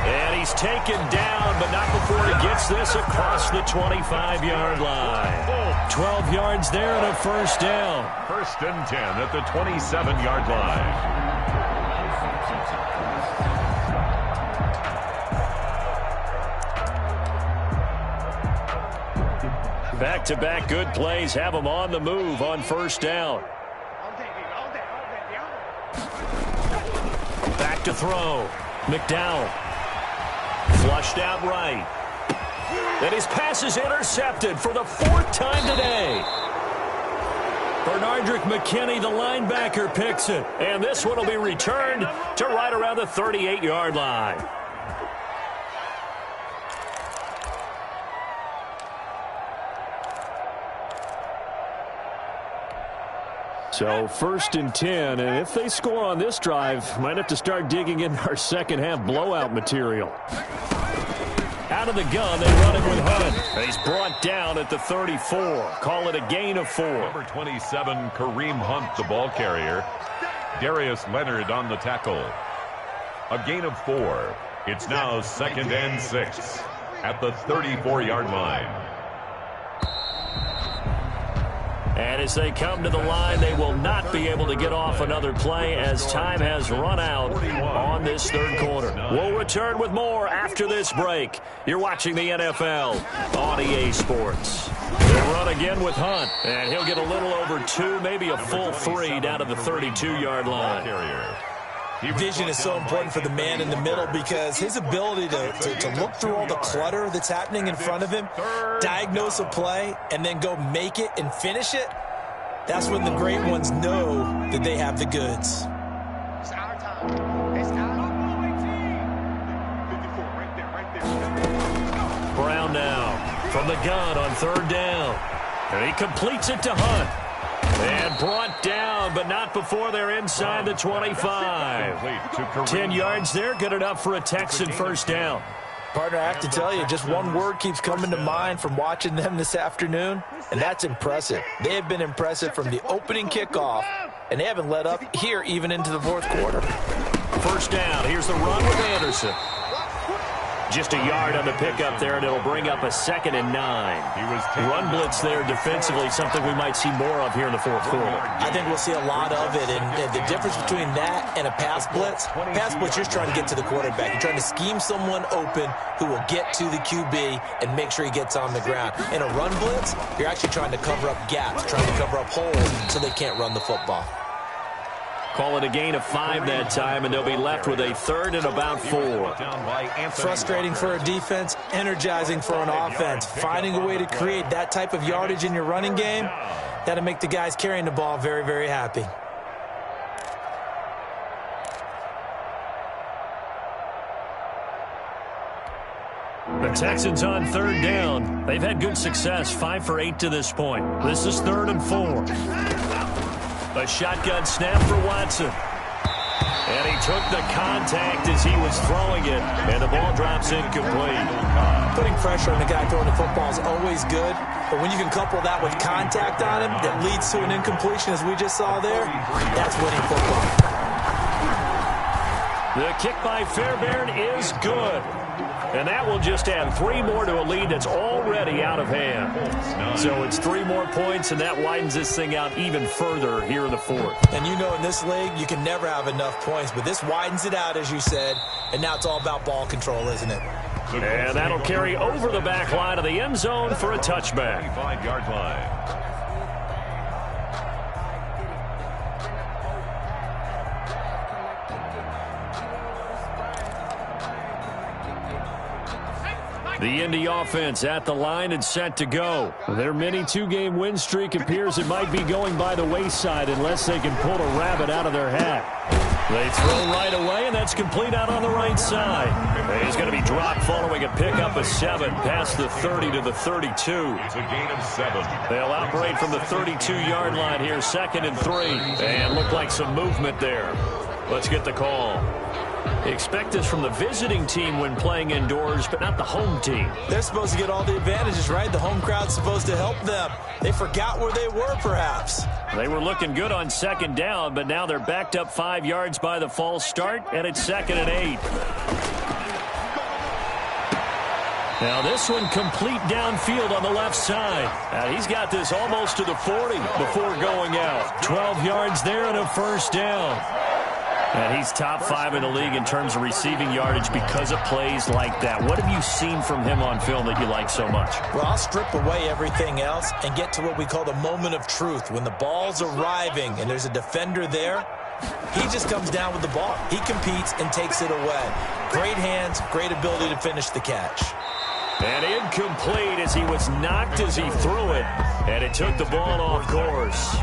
And he's taken down, but not before he gets this across the 25-yard line. 12 yards there and a first down. 1st and 10 at the 27-yard line. Back-to-back good plays have them on the move on first down. Back to throw. McDowell. Flushed out right. And his pass is intercepted for the 4th time today. Bernardrick McKinney, the linebacker, picks it. And this one will be returned to right around the 38-yard line. So 1st and 10, and if they score on this drive, might have to start digging in our second-half blowout material. Out of the gun, they run it with Hunt. He's brought down at the 34. Call it a gain of 4. Number 27, Kareem Hunt, the ball carrier. Darius Leonard on the tackle. A gain of 4. It's now 2nd and 6 at the 34-yard line. And as they come to the line, they will not be able to get off another play as time has run out on this 3rd quarter. We'll return with more after this break. You're watching the NFL on EA Sports. They run again with Hunt, and he'll get a little over 2, maybe a full 3 down to the 32-yard line. Vision is so important for the man in the middle because his ability to look through all the clutter that's happening in front of him, diagnose a play, and then go make it and finish it, that's when the great ones know that they have the goods. It's our time. It's our time. 54, right there. Brown now from the gun on 3rd down. And he completes it to Hunt. And brought down, but not before they're inside the 25. 10 yards there, good enough for a Texan first down. Partner, I have to tell you, just one word keeps coming to mind from watching them this afternoon, and that's impressive. They have been impressive from the opening kickoff, and they haven't let up here even into the 4th quarter. First down, here's the run with Anderson. Just a yard on the pickup there, and it'll bring up a 2nd and 9. Run blitz there defensively, something we might see more of here in the 4th quarter. I think we'll see a lot of it, and the difference between that and a pass blitz, you're trying to get to the quarterback. You're trying to scheme someone open who will get to the QB and make sure he gets on the ground. In a run blitz, you're actually trying to cover up gaps, trying to cover up holes so they can't run the football. Call it a gain of 5 that time, and they'll be left with a 3rd and about 4. Frustrating for a defense, energizing for an offense. Finding a way to create that type of yardage in your running game, that'll make the guys carrying the ball very, very happy. The Texans on 3rd down. They've had good success, 5 for 8 to this point. This is 3rd and 4. A shotgun snap for Watson. And he took the contact as he was throwing it, and the ball drops incomplete. Putting pressure on the guy throwing the football is always good, but when you can couple that with contact on him that leads to an incompletion, as we just saw there, that's winning football. The kick by Fairbairn is good. And that will just add 3 more to a lead that's already out of hand. So it's 3 more points, and that widens this thing out even further here in the 4th. And you know in this league, you can never have enough points, but this widens it out, as you said, and now it's all about ball control, isn't it? And that'll carry over the back line of the end zone for a touchback. 25-yard line. The Indy offense at the line and set to go. Their mini 2-game win streak appears it might be going by the wayside unless they can pull a rabbit out of their hat. They throw right away, and that's complete out on the right side. And he's going to be dropped following a pickup of 7 past the 30 to the 32. It's a gain of 7. They'll operate from the 32-yard line here, 2nd and 3. And look like some movement there. Let's get the call. Expect this from the visiting team when playing indoors, but not the home team. They're supposed to get all the advantages, right? The home crowd's supposed to help them. They forgot where they were, perhaps. They were looking good on second down, but now they're backed up 5 yards by the false start, and it's 2nd and 8. Now this one complete downfield on the left side. Now he's got this almost to the 40 before going out. 12 yards there and a first down. And he's top 5 in the league in terms of receiving yardage because of plays like that. What have you seen from him on film that you like so much? Well, I'll strip away everything else and get to what we call the moment of truth. When the ball's arriving and there's a defender there, he just comes down with the ball. He competes and takes it away. Great hands, great ability to finish the catch. And incomplete as he was knocked as he threw it. And it took the ball off course.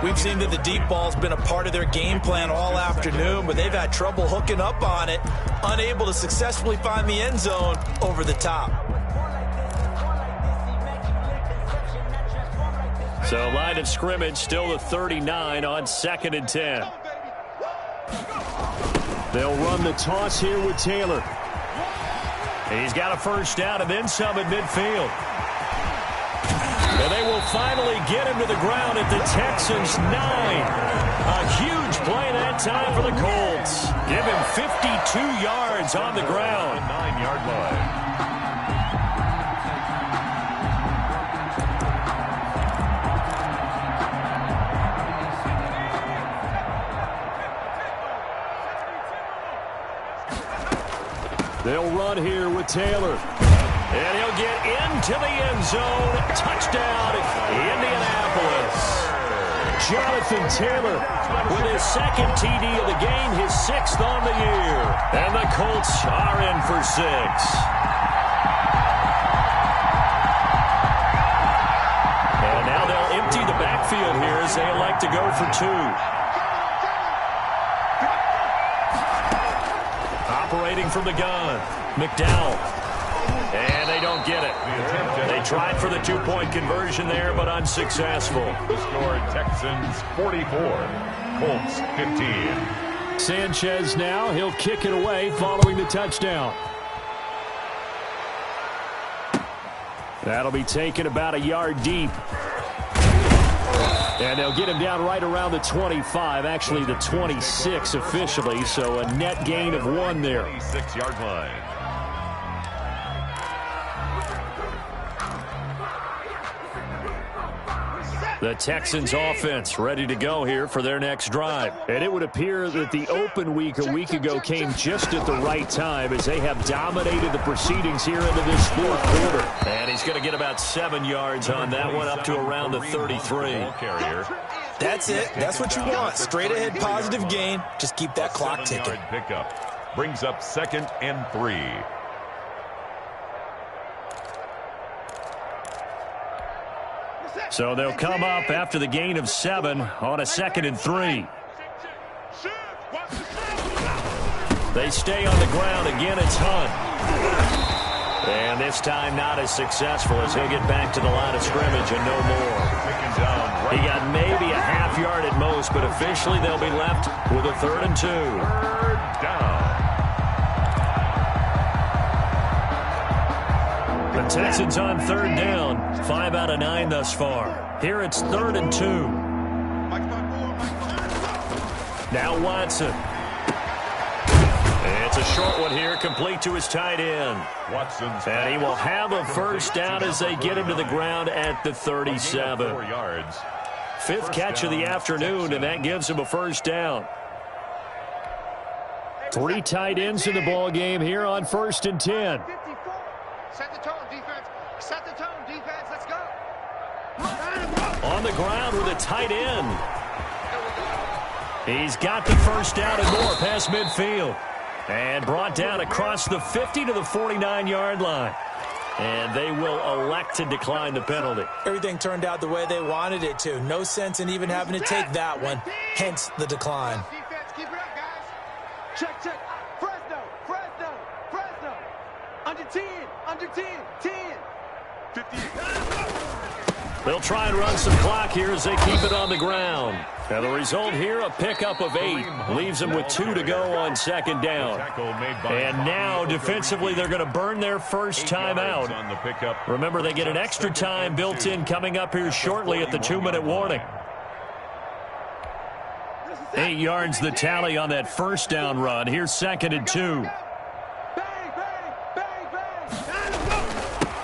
We've seen that the deep ball's been a part of their game plan all afternoon, but they've had trouble hooking up on it, unable to successfully find the end zone over the top. So line of scrimmage still the 39 on 2nd and 10. They'll run the toss here with Taylor. He's got a first down and then some at midfield. And they will finally get him to the ground at the Texans' 9. A huge play that time for the Colts. Give him 52 yards on the ground. 9-yard line. They'll run here with Taylor. And he'll get into the end zone. Touchdown, Indianapolis. Jonathan Taylor with his 2nd TD of the game, his 6th on the year. And the Colts are in for 6. And now they'll empty the backfield here as they elect to go for 2. Operating from the gun, McDowell. And they don't get it. They tried for the 2-point conversion there, but unsuccessful. The score, Texans 44, Colts 15. Sanchez now, he'll kick it away following the touchdown. That'll be taken about a yard deep. And they'll get him down right around the 25, actually the 26 officially, so a net gain of 1 there. 26-yard line. The Texans offense ready to go here for their next drive. And it would appear that the open week a week ago came just at the right time as they have dominated the proceedings here into this 4th quarter. And he's going to get about 7 yards on that one, up to around the 33. That's it. That's what you want. Straight ahead positive gain. Just keep that clock ticking. 7-yard pickup brings up 2nd and 3. So they'll come up after the gain of 7 on a 2nd and 3. They stay on the ground. Again, it's Hunt. And this time not as successful as he'll get back to the line of scrimmage and no more. He got maybe a half yard at most, but officially they'll be left with a 3rd and 2. 3rd down. The Texans on 3rd down. 5 out of 9 thus far. Here it's 3rd and 2. Now Watson. It's a short one here, complete to his tight end. Watson's and he will have a first down as they get him to the ground at the 37. 4 yards. 5th catch of the afternoon, and that gives him a first down. 3 tight ends in the ball game here on 1st and 10. Set the tone, defense. Set the tone, defense. Let's go. On the ground with a tight end. He's got the first down and more past midfield. And brought down across the 50 to the 49-yard line. And they will elect to decline the penalty. Everything turned out the way they wanted it to. No sense in even having to take that one. Hence the decline. Defense, keep it up, guys. Check, check. Fresno, Fresno, Fresno. Under 10, under 10, 10. 50. They'll try and run some clock here as they keep it on the ground. And the result here, a pickup of 8. Leaves them with 2 to go on second down. And now, defensively, they're going to burn their first timeout. Remember, they get an extra time built in coming up here shortly at the 2-minute warning. 8 yards the tally on that first down run. Here's 2nd and 2.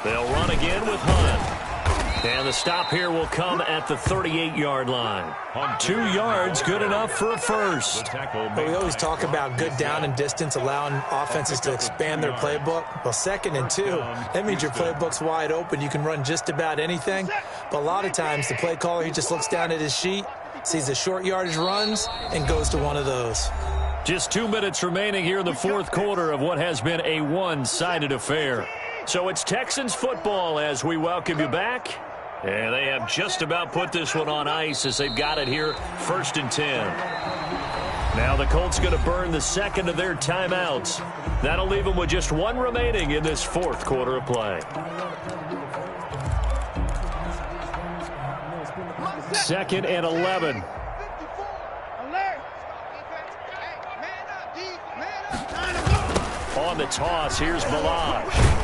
They'll run again with Hunt. And the stop here will come at the 38-yard line. 2 yards, good enough for a first. Well, we always talk about good down and distance, allowing offenses to expand their playbook. Well, 2nd and 2, that means your playbook's wide open. You can run just about anything. But a lot of times, the play caller, he just looks down at his sheet, sees the short yardage runs, and goes to one of those. Just 2 minutes remaining here in the fourth quarter of what has been a one-sided affair. So it's Texans football as we welcome you back. And they have just about put this one on ice as they've got it here, 1st and 10. Now the Colts going to burn the second of their timeouts. That'll leave them with just 1 remaining in this fourth quarter of play. 2nd and 11. On the toss, here's Balaj.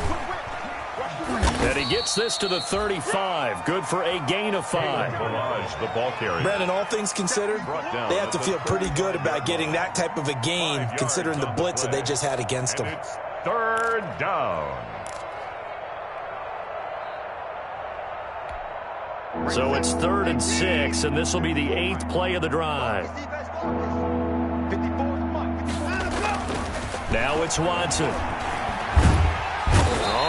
And he gets this to the 35. Good for a gain of 5. The ball carrier. Brandon, all things considered, they have to feel pretty good about getting that type of a gain, considering the blitz that they just had against them. 3rd down. So it's 3rd and 6, and this will be the 8th play of the drive. Now it's Watson.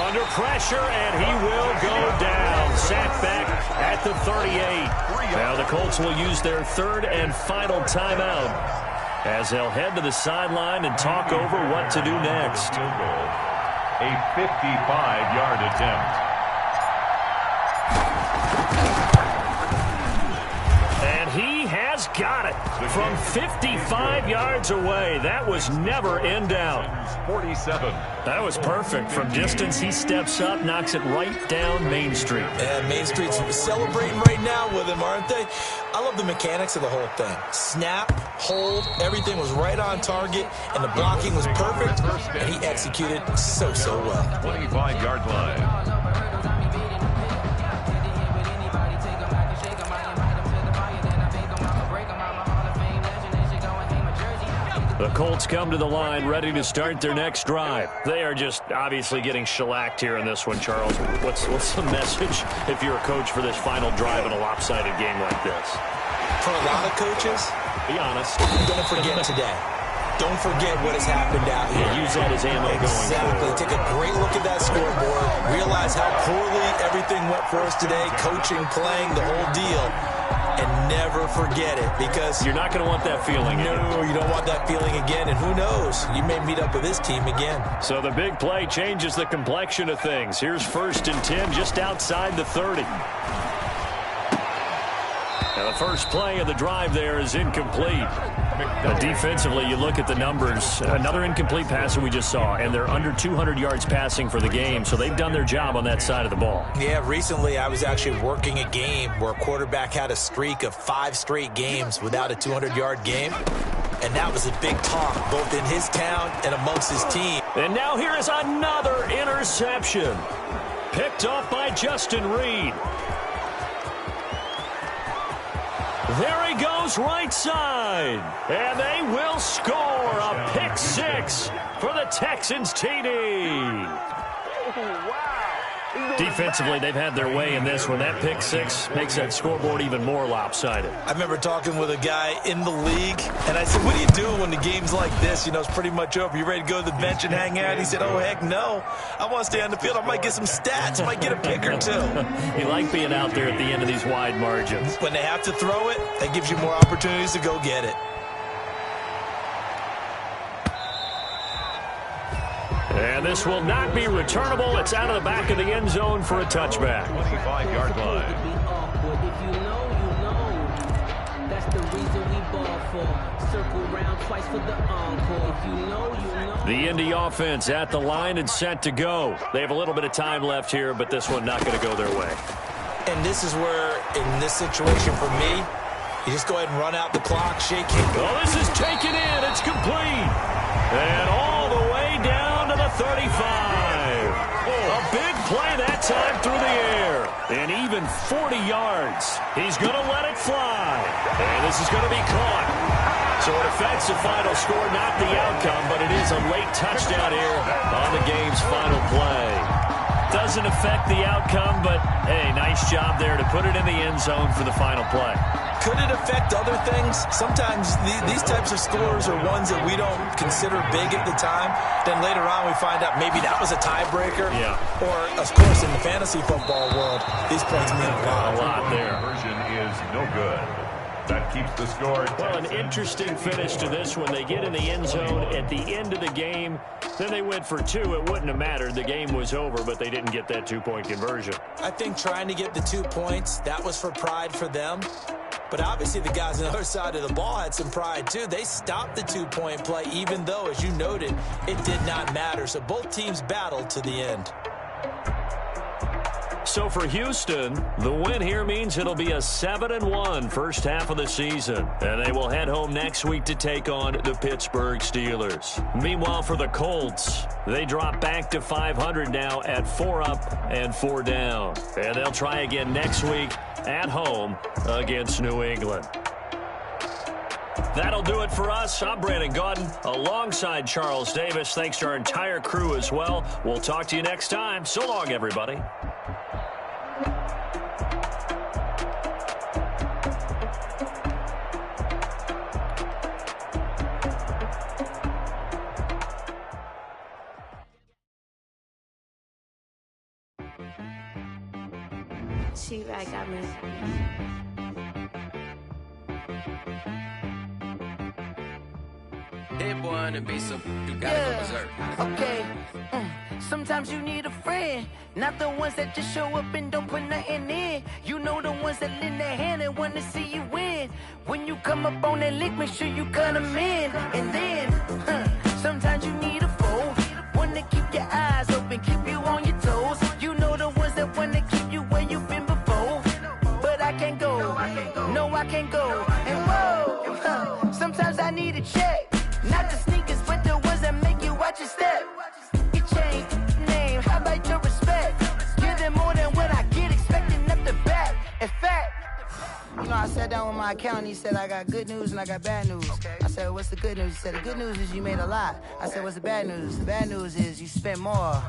Under pressure, and he will go down. Sacked back at the 38. Now the Colts will use their 3rd and final timeout as they'll head to the sideline and talk over what to do next. A 55-yard attempt. And he has got it from 55 yards away. That was never in doubt. 47. That was perfect. From distance, he steps up, knocks it right down Main Street. And Main Street's celebrating right now with him, aren't they? I love the mechanics of the whole thing. Snap, hold, everything was right on target, and the blocking was perfect, and he executed so well. 25-yard line. The Colts come to the line ready to start their next drive. They are just obviously getting shellacked here in this one, Charles. What's the message if you're a coach for this final drive in a lopsided game like this? For a lot of coaches, be honest, don't forget today. Don't forget what has happened out here. Use that as ammo going forward. Exactly. Take a great look at that scoreboard. Realize how poorly everything went for us today. Coaching, playing, the whole deal. And never forget it, because you're not going to want that feeling again. No, you don't want that feeling again. And who knows? You may meet up with this team again. So the big play changes the complexion of things. Here's 1st and 10 just outside the 30. Now the first play of the drive there is incomplete. Defensively, you look at the numbers. Another incomplete pass that we just saw, and they're under 200 yards passing for the game, so they've done their job on that side of the ball. Yeah, recently I was actually working a game where a quarterback had a streak of 5 straight games without a 200-yard game, and that was a big talk both in his town and amongst his team. And now here is another interception. Picked off by Justin Reed. There he goes right side. And they will score a pick 6 for the Texans TD. Defensively, they've had their way in this one. That pick 6 makes that scoreboard even more lopsided. I remember talking with a guy in the league, and I said, what do you do when the game's like this? You know, it's pretty much over. You ready to go to the bench and hang out? He said, oh, heck no. I want to stay on the field. I might get some stats. I might get a pick or 2. You like being out there at the end of these wide margins. When they have to throw it, that gives you more opportunities to go get it. And this will not be returnable. It's out of the back of the end zone for a touchback. 25-yard line. The Indy offense at the line and set to go. They have a little bit of time left here, but this one not going to go their way. And this is where, in this situation for me, you just go ahead and run out the clock, shake it. Well, this is taken in. It's complete. And all the way down to the 35. A big play that time through the air. And even 40 yards. He's going to let it fly. And this is going to be caught. So it affects the final score, not the outcome, but it is a late touchdown here on the game's final play. Doesn't affect the outcome, but, hey, nice job there to put it in the end zone for the final play. Could it affect other things? Sometimes these types of scores are ones that we don't consider big at the time. Then later on we find out maybe that was a tiebreaker. Yeah. Or, of course, in the fantasy football world, these points mean a lot. A lot there. Conversion is no good. That keeps the score. Well, an interesting finish to this one. They get in the end zone at the end of the game. Then they went for 2. It wouldn't have mattered. The game was over, but they didn't get that 2-point conversion. I think trying to get the 2 points, that was for pride for them. But obviously the guys on the other side of the ball had some pride too. They stopped the 2-point play, even though, as you noted, it did not matter. So both teams battled to the end. So for Houston, the win here means it'll be a 7-1 first half of the season. And they will head home next week to take on the Pittsburgh Steelers. Meanwhile, for the Colts, they drop back to 500 now at 4 up and 4 down. And they'll try again next week at home against New England. That'll do it for us. I'm Brandon Gaudin alongside Charles Davis. Thanks to our entire crew as well. We'll talk to you next time. So long, everybody. I got me. Hit one and be some, you gotta go berserk. Okay. Sometimes you need a friend, not the ones that just show up and don't put nothing in. You know the ones that lend their hand and want to see you win. When you come up on that lick, make sure you cut them in. And then, sometimes you need a foe, one to keep your eyes open, keep you on your toes. You know the ones that want to keep you where you've been before. But I can't go, no I can't go. And whoa, sometimes I need a check, not the sneakers, but the ones that make you watch your step. You change name, how about your respect? Give them more than what I get, expecting up the back. In fact, you know, I sat down with my accountant, he said, I got good news and I got bad news. I said, what's the good news? He said, the good news is you made a lot. I said, what's the bad news? The bad news is you spent more.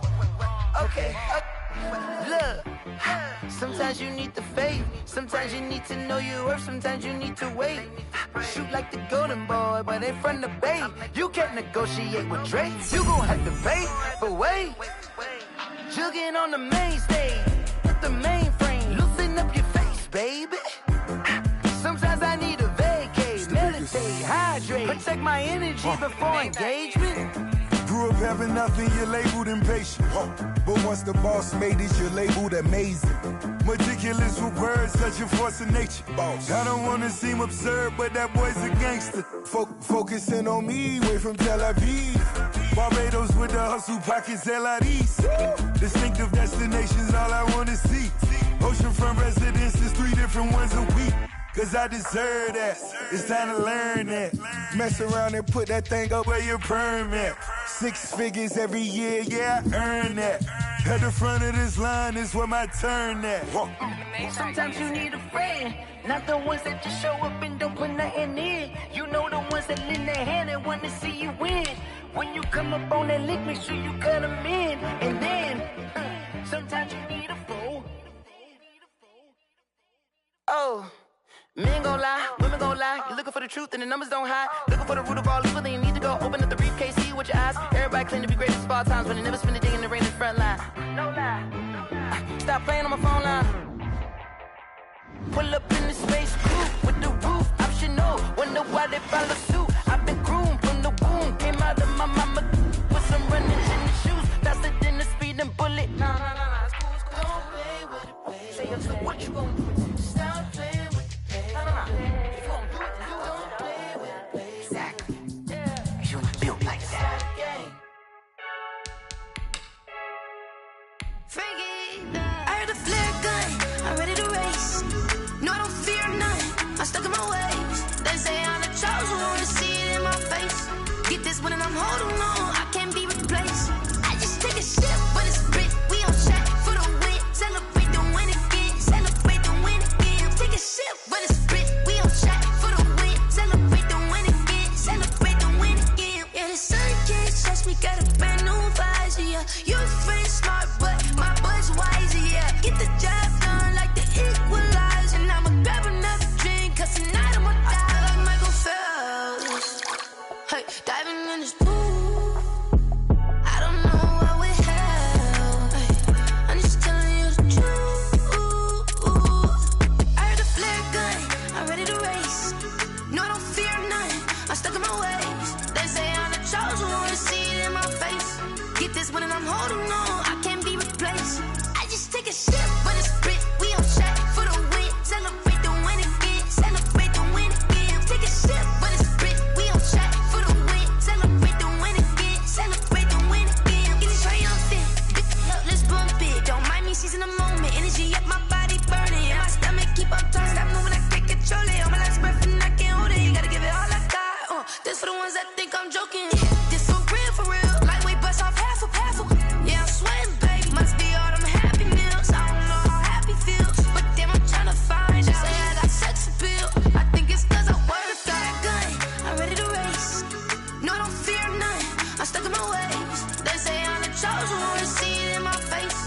Okay, look, sometimes you need the faith, sometimes you need to know your worth, sometimes you need to wait. Shoot like the golden boy, but in front of the bay. You can't negotiate with Drake, you gon' have to pay. But wait, jugging on the main stage, with the mainframe, loosen up your face, baby. Sometimes I need a vacate, meditate, hydrate, protect my energy before engagement. Grew up having nothing, you're labeled impatient. But once the boss made it, you're labeled amazing. Meticulous with words, such a force of nature. I don't want to seem absurd, but that boy's a gangster. Focusing on me, way from Tel Aviv. Barbados with the hustle pockets, LIDs. Distinctive destinations, all I want to see. Oceanfront residences, 3 different ones a week. Cause I deserve that, it's time to learn that. Mess around and put that thing up where your permit. 6 figures every year, yeah, I earn that. At the front of this line is where my turn at. Sometimes you need a friend, not the ones that just show up and don't put nothing in. You know the ones that lend their hand and want to see you win. When you come up on that lick, make sure you cut them in. And then, sometimes you need a foe. Oh. Men gon' lie, women gon' lie. You're looking for the truth and the numbers don't hide. Looking for the root of all evil, then you need to go open up the briefcase, see with your eyes. Everybody claim to be greatest of all times, but they never spend a day in the rain in the front line. No lie. Stop playing on my phone line. Pull up in the space coupe with the roof optional. Wonder why they follow suit. I've been groomed from the womb, came out of my mama with some running in the shoes, faster than the speeding bullet. Nah, it's cool, it's cool. Don't play with it, play. Say up, so what you gon' do? Stop playing. I heard a flare gun, I'm ready to stuck in my ways. They say I'm the chosen one, see it in my face. Get this one and I'm holding on, I can't be replaced. I just take a sip, but it's grit. We on track for the win. Celebrate the win again. Celebrate the win again. Take a sip, but it's grit. We on track for the win. Celebrate the win again. Celebrate the win again. Yeah, the sun can't touch me. Got a brand new visor. Yeah, your friend's smart, but my bud's wiser. Yeah, get the job done like the equalizer. And I'ma grab another drink, 'cause tonight I'ma die like Michael Phelps. Hey, diving in this pool. I don't know what we have. Hey, I'm just telling you the truth. I heard the flare gun, I'm ready to race. No, I don't fear nothing, I'm stuck in my ways. They say I'm the chosen one, see it in my face. Get this one and I'm holding on, I can't be replaced. I just take a sip, but it's grit. We on track for the win. Celebrate the win again. Celebrate the win again. Take a sip, but it's grit. We on track for the win. Celebrate the win again. Celebrate the win again. Get it triumphant. Look, let's bump it. Don't mind me seizing the moment. Energy up my body burning. And my stomach keep up turning. Stop moving, I can't control it. On my last breath and I can't hold it. You gotta give it all I got. This for the ones that think I'm joking. This for real, for real. Lightweight bust off half of. Yeah, I'm sweating, babe. Must be all them happy meals. I don't know how happy feels, but damn, I'm tryna find out. Say I got sex appeal. I think it's 'cause I work that gun. I'm ready to race. No, I don't fear nothing. I'm stuck in my ways. They say I'm the chosen one, see it in my face.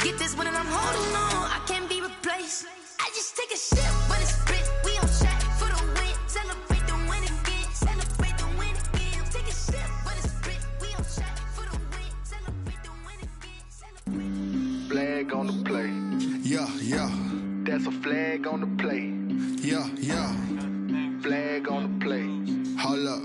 Get this one and I'm holding on, I can't be replaced. I just take a sip, but it's grit. We on track for the win. Celebrate the win again. Celebrate the win again. Take a sip, but it's grit. We on track for the win. Celebrate the win again. Flag on the play. Yeah, yeah. That's a flag on the play. Yeah, yeah. Flag on the play. Hold up.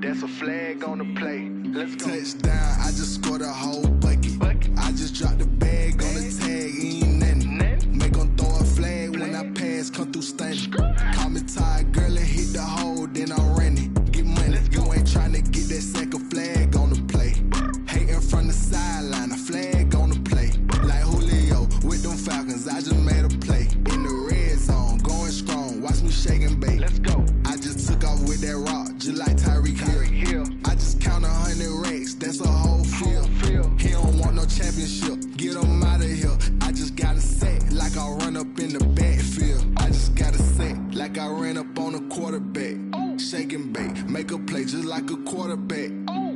That's a flag on the play. Let's go. Touchdown, I just scored a whole bucket. I just dropped the bag on the tag, ain't nothing. Make 'em throw a flag when I pass, come through stunning. Call me tired, girl, and hit the hole, then I'm running. Get money, you ain't tryna get that second flag on the play. Hating from the sideline, a flag on the play. Like Julio with them Falcons, I just made a play. In the red zone, going strong, watch me shake and bake. Let's go. I just took off with that rock, just like Tyreek Hill. I just count 100 racks, that's a whole field. He don't want no championship, get him out of here. I just got a set, like I run up in the backfield. I just got a set, like I ran up on a quarterback. Shake and bake, make a play just like a quarterback.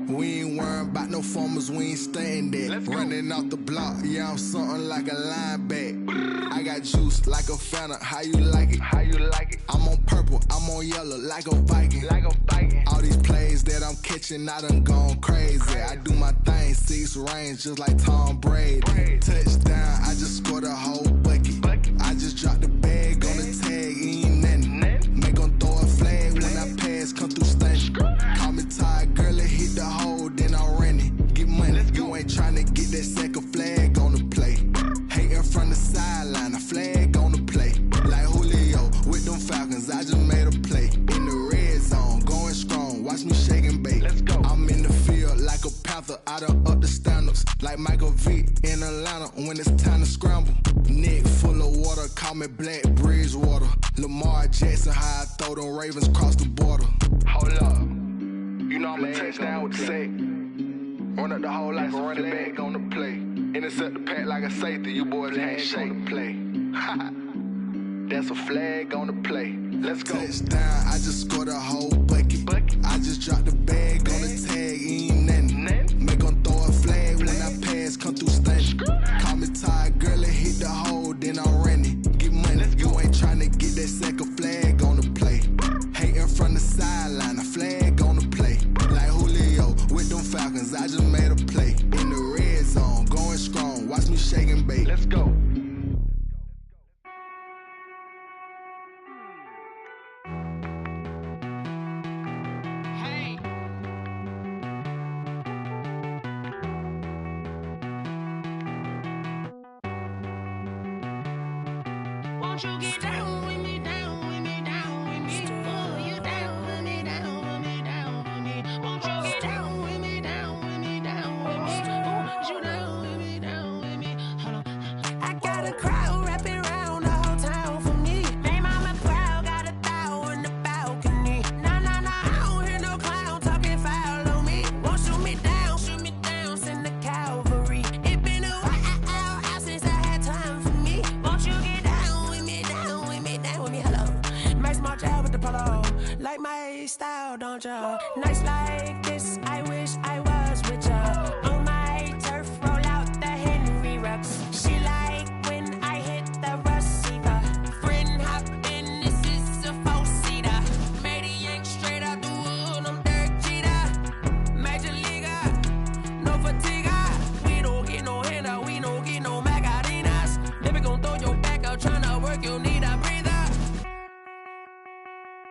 We ain't worrying about no formers, we ain't staying there. Running off the block, yeah, I'm something like a lineback. I got juice like a Fanta, how you like it? How you like it? I'm on purple, I'm on yellow, like a Viking. Like a Viking. All these plays that I'm catching, I done gone crazy. I do my thing, 6 range, just like Tom Brady. Touchdown, I just scored a whole bucket. I just dropped the bag on the tag, ain't nothing. Make 'em throw a flag when I pass, come through stunning. Call me tired, girl, and hit the hole, then I'm running. Get money, you ain't tryna get that second flag on the play. Hating from the sideline, a flag on the play. Like Julio with them Falcons, I just made a play. In the red zone, going strong, watch me shake and bake. Let's go. I'm in the field like a panther, I done up the standards. Like Michael Vick in Atlanta when it's time to scramble. Neck full of water, call me Black Bridgewater. Lamar Jackson, how I throw them Ravens cross the border. Hold up. You know I'm a touchdown with the sack. Run up the hole like a running back on the play. Intercept the pack like a safety, you boys handshake on the play. That's a flag on the play. Let's go. Touchdown, I just scored a whole bucket. I just dropped the bag on the tag, ain't nothing. Make 'em throw a flag when I pass, come through stunning. Call me tired, girl, and hit the hole, then I'm running. Get money, you ain't tryna get that second flag on the play. Hating from the sideline, a flag on the play. Like Julio with them Falcons, I just made a play. In the red zone, going strong, watch me shake and bake. Let's go. Won't you get down with me, down with me, down with me? Oh, you down with me, down with me, down with me. Won't you get down with me, down with me, down with me? Oh, you down with me, down with me? Hold on. I got a crowd wrapping around the whole town for me. They mama crowd got 1,000 want ya. Nights like this, I wish I was with ya. On my turf, roll out the Henry rocks. She like when I hit the receiver. Friend hop in, this is a four-seater. Made a yank straight out the wood, I'm Derek Jeter. Major leaguer, no fatigue. We don't get no handout, we don't get no Macarinas. Never gon' throw your back out, tryna work, you need a breather.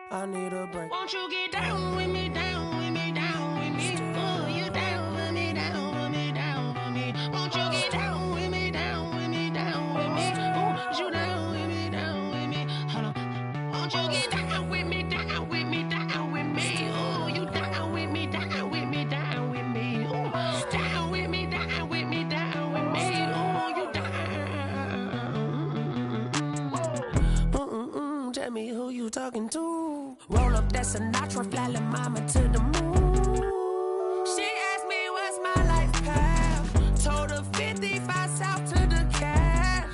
I need a break. Won't you get down with me, down with me, down with me? Oh, you down with me, down with me, down with me. Won't you get down with me, down with me, down with me? Oh, you down with me, down with me? Hold on. Won't you get down with me, down with me, down with me? Oh, you down with me, down with me, down with me? Oh, down with me, down with me, down with me? Oh, you down. Tell me who you talking to. Roll up that Sinatra, fly la mama to the moon. She asked me what's my life path. Told her 55 south to the cat.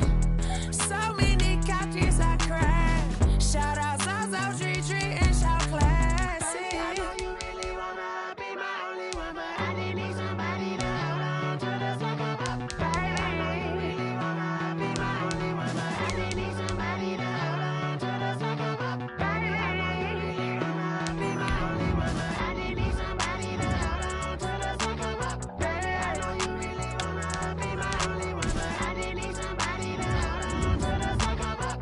So many couches I cried. Shout out Zazo, Tree, and shout classic. I know you really wanna be my only one, but I didn't need somebody to hold on to the second up. Baby, I know you really wanna be my only one, but I didn't need somebody to hold on to the second up. Baby, I know you really wanna be my only one, but I didn't need somebody to hold on to the second up. Baby, I know you really wanna be my only one, but I didn't need somebody to hold on to the second up.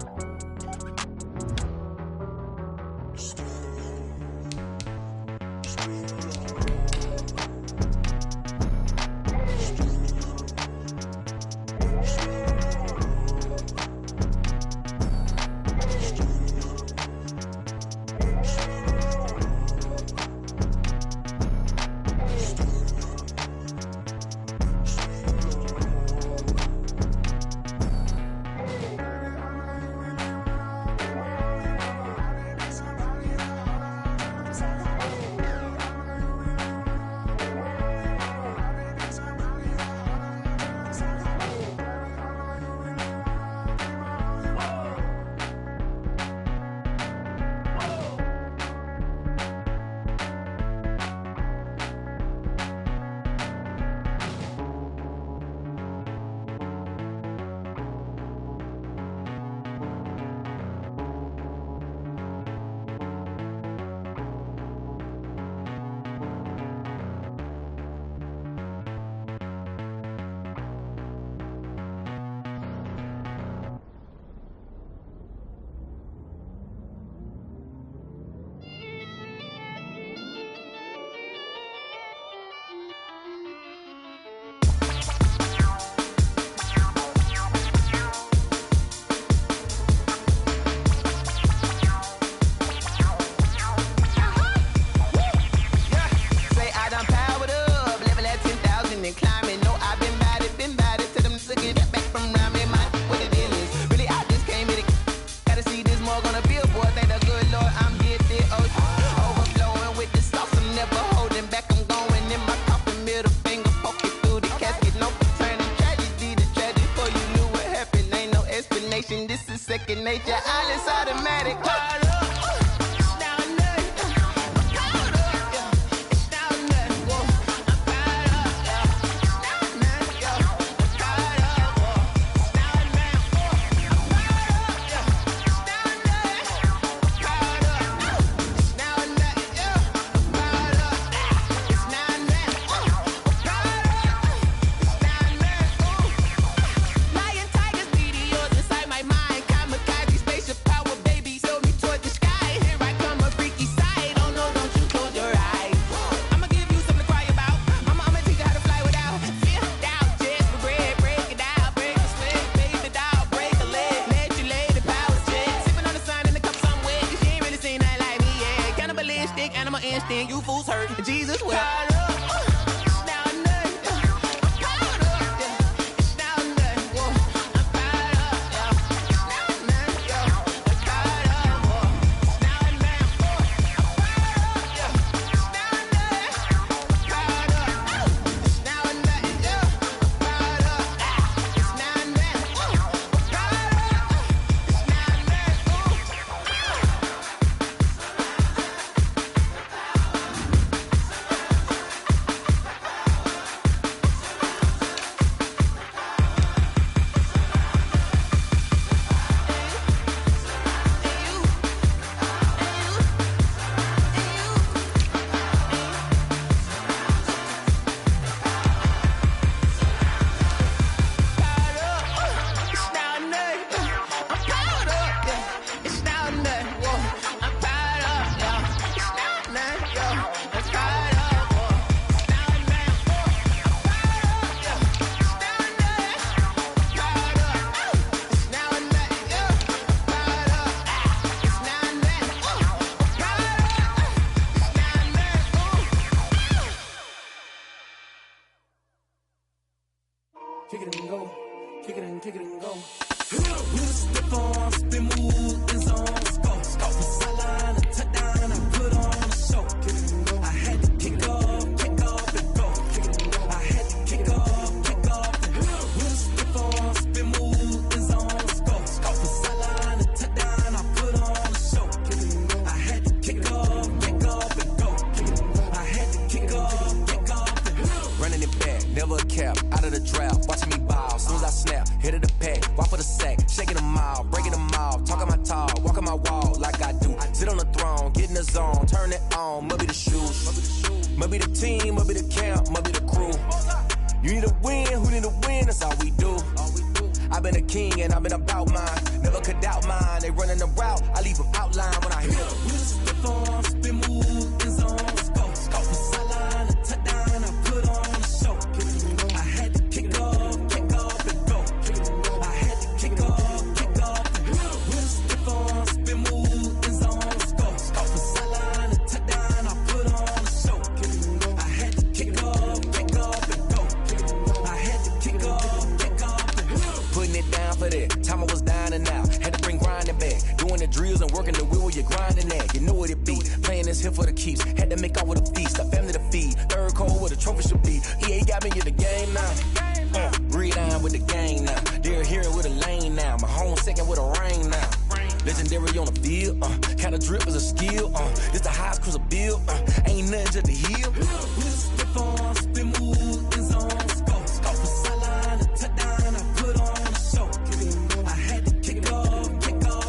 This is second nature, all is automatic. Lion, tigers, meteors inside my mind. Kamikaze, spaceship power, baby, sold me toward the kick it and go, kick it and go. Step on, spin, move, and zone, go. Stop the sideline, a touchdown, I put on a show. Kick it and go. I had to kick off and go. Kick it and go. I had to kick off and go. Step on, spin, move, and zone, go. Stop the sideline, a touchdown, I put on a show. Kick it and go. I had to kick off and go. Kick it and go. I had to kick off and go. Running it back, never a cap, out of the drought, watching me ball. Soon as I snap, hit of the pack, walk for the sack, shaking them all, breaking them off, talking my talk, walking my wall like I do. Sit on the throne, get in the zone, turn it on, must be the shoes, must be the team, must be the camp, must be the crew. You need a win, who need a win, that's all we do. I've been a king and I've been about mine, never could doubt mine. They running the route, I leave them outline when I hit them. Step on, spin, move, and zone, go. Stop the sideline, a touchdown, I put on a show. I had to kick off and go. I had to kick off and go. Step on, spin, move, and zone, go. Stop the sideline, a touchdown, I put on a show. I had to kick off and go. I had to kick off and go. Putting it down for that, time I was down and out, had to bring grinding back, doing the drills and working the wheel where you're grinding at, you know what it be, playing this here for the keeps, had to make out with a feast, a family to feed, third cold where the trophy should be, EA got me in the game now, read on with the gang now, they're hearing with a lane now, my home second with a rain now, legendary on the field, kind of drip is a skill, this the highest cruiser bill, ain't nothing just the hill. Step on, spin, move, and zone, go. Stop the sideline, a touchdown, I put on a show. I had to kick off and go.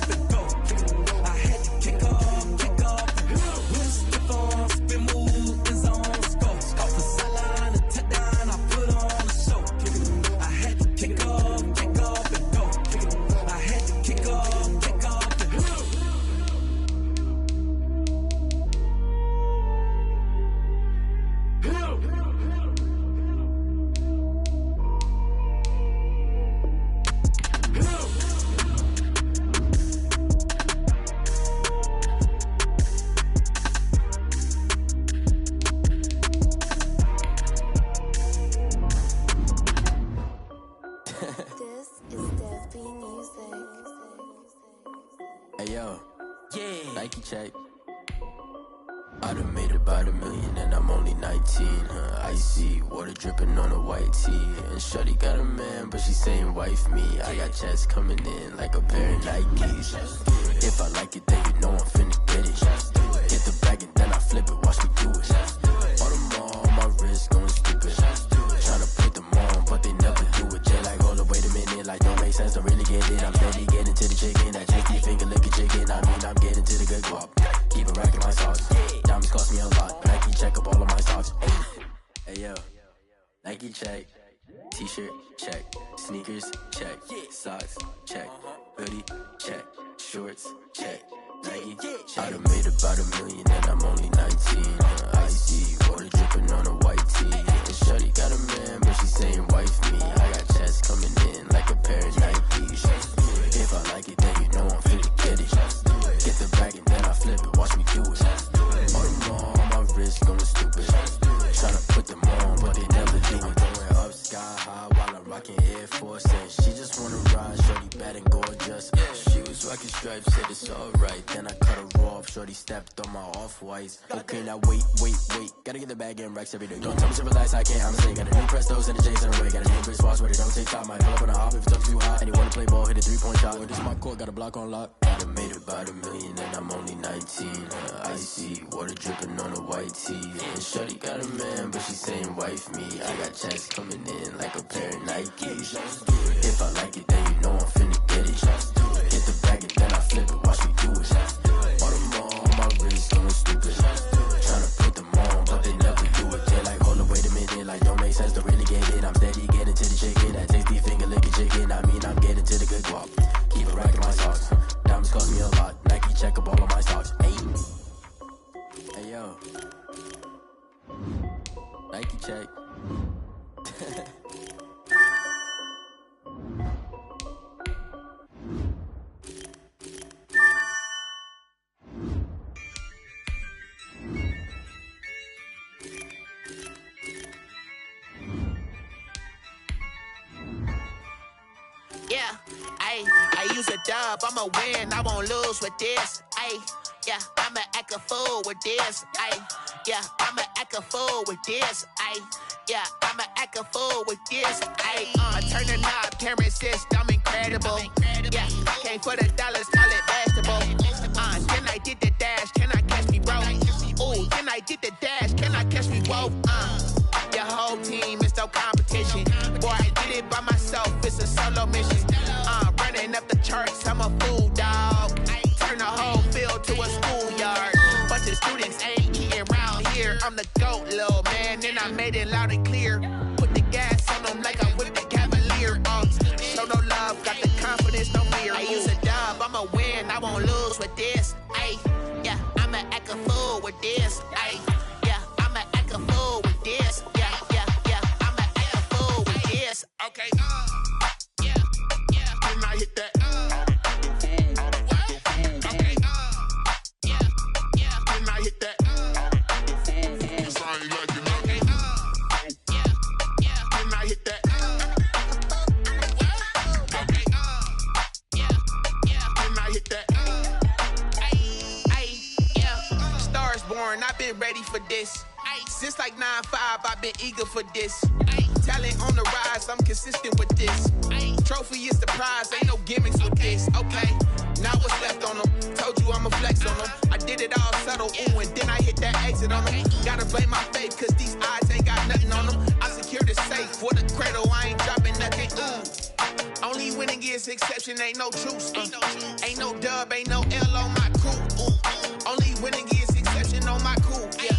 I had to kick off and go. Step on, spin, move, and zone, go. Stop the sideline, a touchdown, I put on a show. I had to kick off and go. I had to kick off and go. This is Desby Music. Hey yo, yeah, Nike check. I done made about $1 million and I'm only 19. Icy water dripping on a white tee. And shorty got a man, but she saying wife me. I got checks coming in like a pair of Nikes. If I like it, then you know I'm finna get it. Get the bag and then I flip it, watch me do it. All them all on my wrist going stupid. Tryna put them on, but they never do it. Jay like, hold up, wait a minute, like don't make sense, don't really get it. I'm steady getting to the chicken, that tasty finger licking chicken. I mean, I'm getting to the good guap. Keep it racking my sauce. Diamonds cost me a lot. Nike check up all of my socks. Hey yo, Nike check. T-shirt check. Sneakers check. Socks check. Hoodie check. Shorts check. Nike check. I done made about $1 million and I'm only 19. Icy water dripping on a white tee. And shorty got a man, but she saying wife me. I got checks coming in like a pair of Nikes. If I like it, then you know I'm finna get it. Get the bag and then I flip it, watch me do it. All them all on my wrist going stupid. Tryna put them on, but they never do it. Going up sky high while I'm rocking Air Force. And she just wanna ride, shorty bad and gorgeous. She was rocking stripes, said it's alright. Then I cut her off, shorty stepped on my off-whites. Okay, now wait. Gotta get the bag and racks every day. Don't tell me to relax, I can't, I'm saying. Got a new Prestos and a J's in the way. Got a new Chris Foss where they don't take time. Might pull up on a hop if it's up too hot. And you wanna play ball, hit a 3-point shot. Well, this is my court, got a block on lock. I done made about $1 million and I'm only 19. Icy water dripping on a white tee. And shorty got a man, but she saying wife me. I got checks coming in like a pair of Nikes. If I like it, then you know I'm finna get it. Get the bag and then I flip it, watch me do it. All them all on my wrist going stupid. Tryna put them on, but they never do it. They're like, hold up, wait a minute, like don't make sense, don't really get it. I'm steady getting to the chicken, that tasty finger licking chicken. I mean, I'm getting to the good guap. Keep it racking my socks. Diamonds cost me a lot. Nike check up all of my socks. Hey yo, Nike check. Yeah, I use a dub, I'ma win, I won't lose with this. Yeah, I'ma act a fool with this. Yeah, I'ma act a fool with this. Yeah, I'ma act a fool with this. I turn the knob, camera assist, I'm incredible. Yeah, came for the dollars, call it basketball. Then I did the dash, can I catch me, bro? Ooh, then I did the dash, can I catch me, whoa? Your whole team is no competition. Boy, I did it by myself, it's a solo mission. Running up the charts, I'm a fool, dog. Turn the whole field to a schoolyard. Bunch of students ain't eating around here. I'm the GOAT, little man, and I made it loud and clear. Put the gas on them like I'm with the Cavalier. Show no love, got the confidence, no fear. I use a dub, I'ma win, I won't lose with this. Yeah, I'ma act a fool with this. Yeah, I'ma act a fool with this. Yeah, I'ma act a fool with this. Okay, yeah, then I hit that. I've been ready for this. Since like 9-5, I've been eager for this. Talent on the rise, I'm consistent with this. Trophy is the prize, ain't no gimmicks with this. Okay, now what's left on them? Told you I'ma flex on them. I did it all subtle, ooh, and then I hit that exit on them. Gotta blame my faith, cause these odds ain't got nothing on them. I secured the safe for the cradle, I ain't dropping nothing, ooh. Only winning is exception, ain't no truce. Ain't no dub, ain't no L on my crew. Only winning is exception on my crew. Yeah,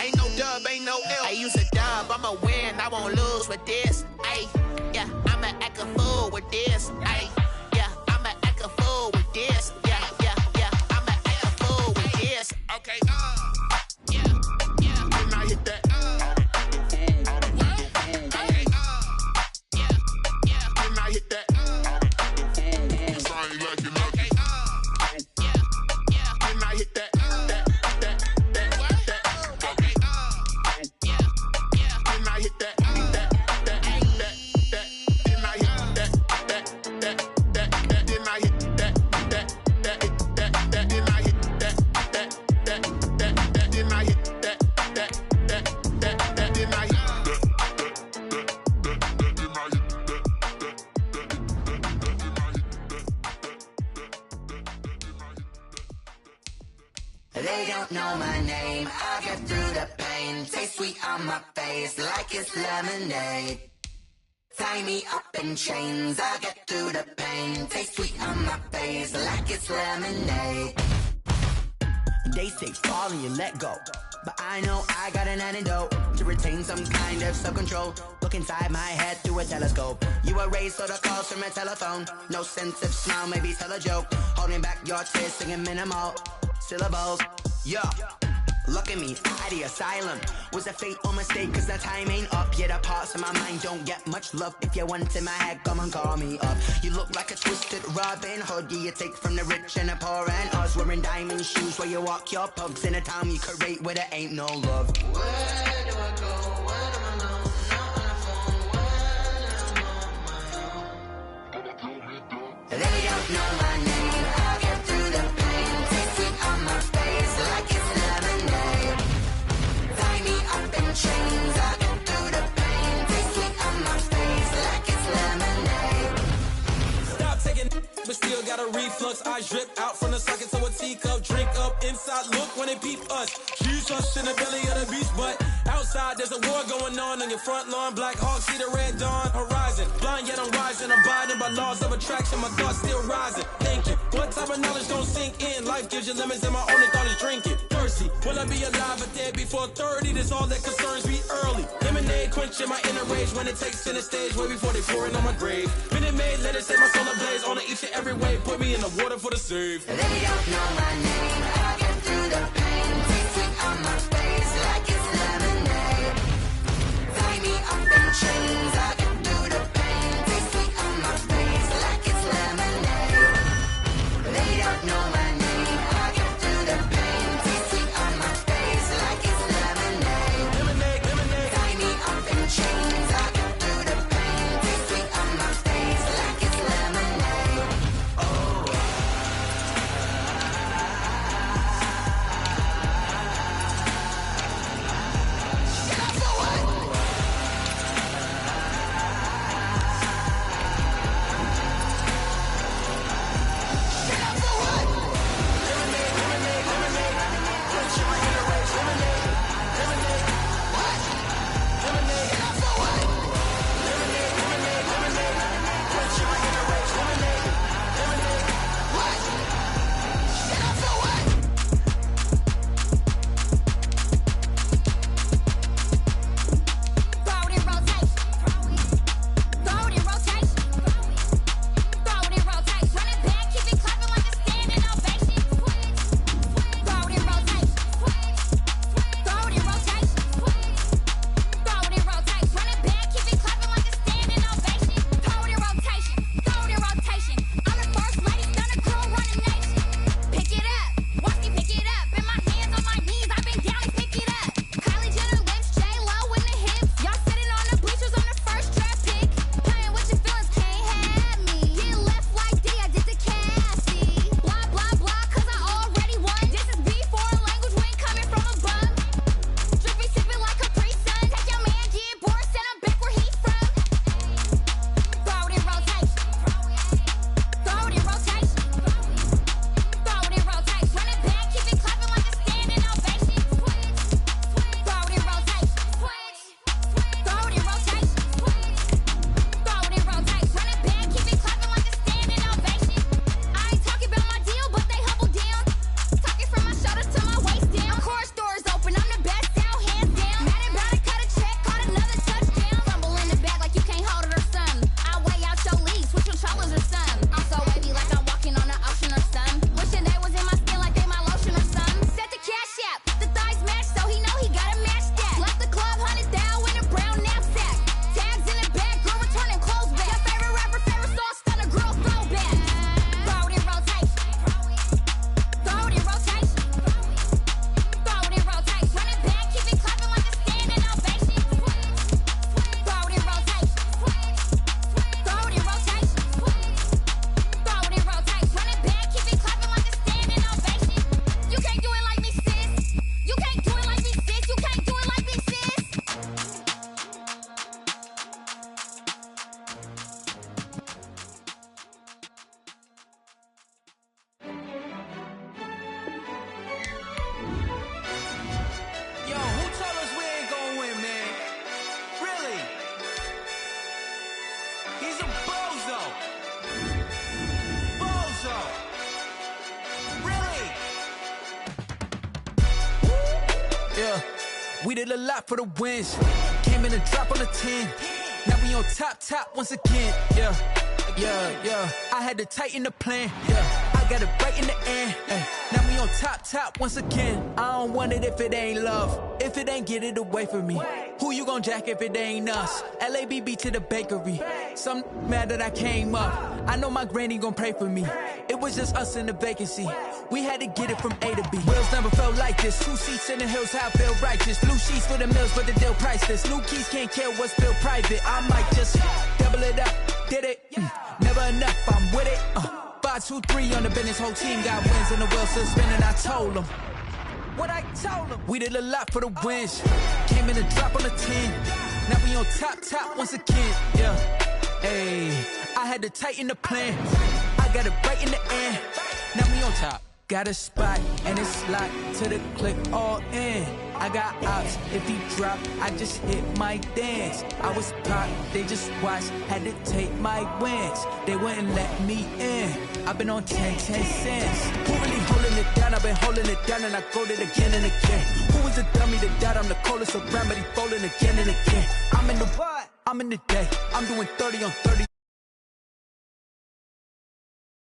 ain't no dub, ain't no L. I use a dub, I'ma win, I won't lose with this. Yeah, I'ma act a fool with this. Yeah, I'ma act a fool with this. Yeah, I'ma act a fool with this. Okay, yeah, then I hit that. Okay, yeah, then I hit that. They don't know my name, I get through the pain. Taste sweet on my face like it's lemonade. Tie me up in chains, I get through the pain. Taste sweet on my face like it's lemonade. They say fall and you let go, but I know I got an antidote to retain some kind of self-control. Look inside my head through a telescope. You erase all the calls from a telephone. No sense of smile, maybe tell a joke. Holding back your tears, singing minimal syllables. Yeah, look at me, at the asylum. Was a fate or mistake, cause the time ain't up. Yet the parts of my mind don't get much love. If you want in my head, come and call me up. You look like a twisted Robin Hood. You take from the rich and the poor and us. Wearing diamond shoes where you walk your pugs. In a town you create where there ain't no love. Where do I go? Where do I know? Not on the phone. When I'm on my own. They don't know my name. I'll get through the pain. Taste it on my face like it's lemonade. Tie me up in chains. I'll get through the pain. Taste it on my face like it's lemonade. Stop taking, but still got a reflux. I drip out from the socket to a teacup. Drink up inside, look when they peep us. Choose us in the belly of the beast, but outside there's a war going on your front lawn. Black Hawk, see the red dawn horizon. Blind yet I'm rising, abiding by laws of attraction. My thoughts still rising. Thank you. What type of knowledge don't sink in? Life gives you lemons and my only thought is drinking. Thirsty, will I be alive or dead before 30? That's all that concerns me early. Lemonade quenching my inner rage when it takes center stage way before they pour it on my grave. Minute Maid, let it set my soul ablaze. On each and every way, put me in the water for the save. They don't know my name. I get through the pain. Taste it on my face like it's lemonade. Tie me up in chains. I get through the pain. Taste it on my face like it's lemonade. They don't know my name. I get through the pain. Taste it on my face like it's lemonade. Lemonade. Tie me up in chains. I get through the pain. Taste it on my face like it's lemonade. He's a bozo. Bozo. Really? Yeah, we did a lot for the wins. Came in a drop on the 10. Now we on top once again. Yeah. I had to tighten the plan. Yeah, I got it right in the end. Now we on top once again. I don't want it if it ain't love. If it ain't, get it away from me. Who you gon' jack if it ain't us? LABB to the bakery. Some mad that I came up. I know my granny gon' pray for me. It was just us in the vacancy. We had to get it from A to B. Wheels never felt like this. 2 seats in the hills, how I feel righteous. Blue sheets for the mills, but the deal priceless. New keys can't care what's still private. I might just double it up. Did it? Never enough, I'm with it. 5, 2, 3 on the business. Whole team got wins and the wheels still spinning. I told them what I told them. We did a lot for the wins. Came in a drop on the 10. Now we on top once again. Yeah, hey, I had to tighten the plan. I got it right in the end. Now we on top. Got a spot and it's locked to the click all in. I got ops, if he drop, I just hit my dance. I was popped, they just watched, had to take my wins. They wouldn't let me in. I've been on 10 cents. Who really holding it down? I've been holding it down and I go it again and again. Who was the dummy that died? I'm the coldest around, but he folding again and again. I'm in the what? I'm in the day. I'm doing 30 on 30.